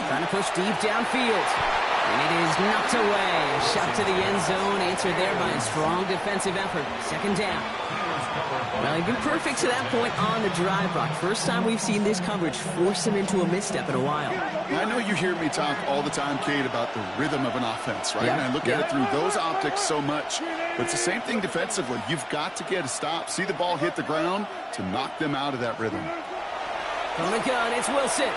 Trying to push deep downfield. And it is knocked away. A shot to the end zone. Answered there by a strong defensive effort. 2nd down. Well, he'd been perfect to that point on the drive, Brock. First time we've seen this coverage force him into a misstep in a while. I know you hear me talk all the time, Kate, about the rhythm of an offense, right? And I look at it through those optics so much. But it's the same thing defensively. You've got to get a stop, see the ball hit the ground to knock them out of that rhythm. From the gun, it's Wilson.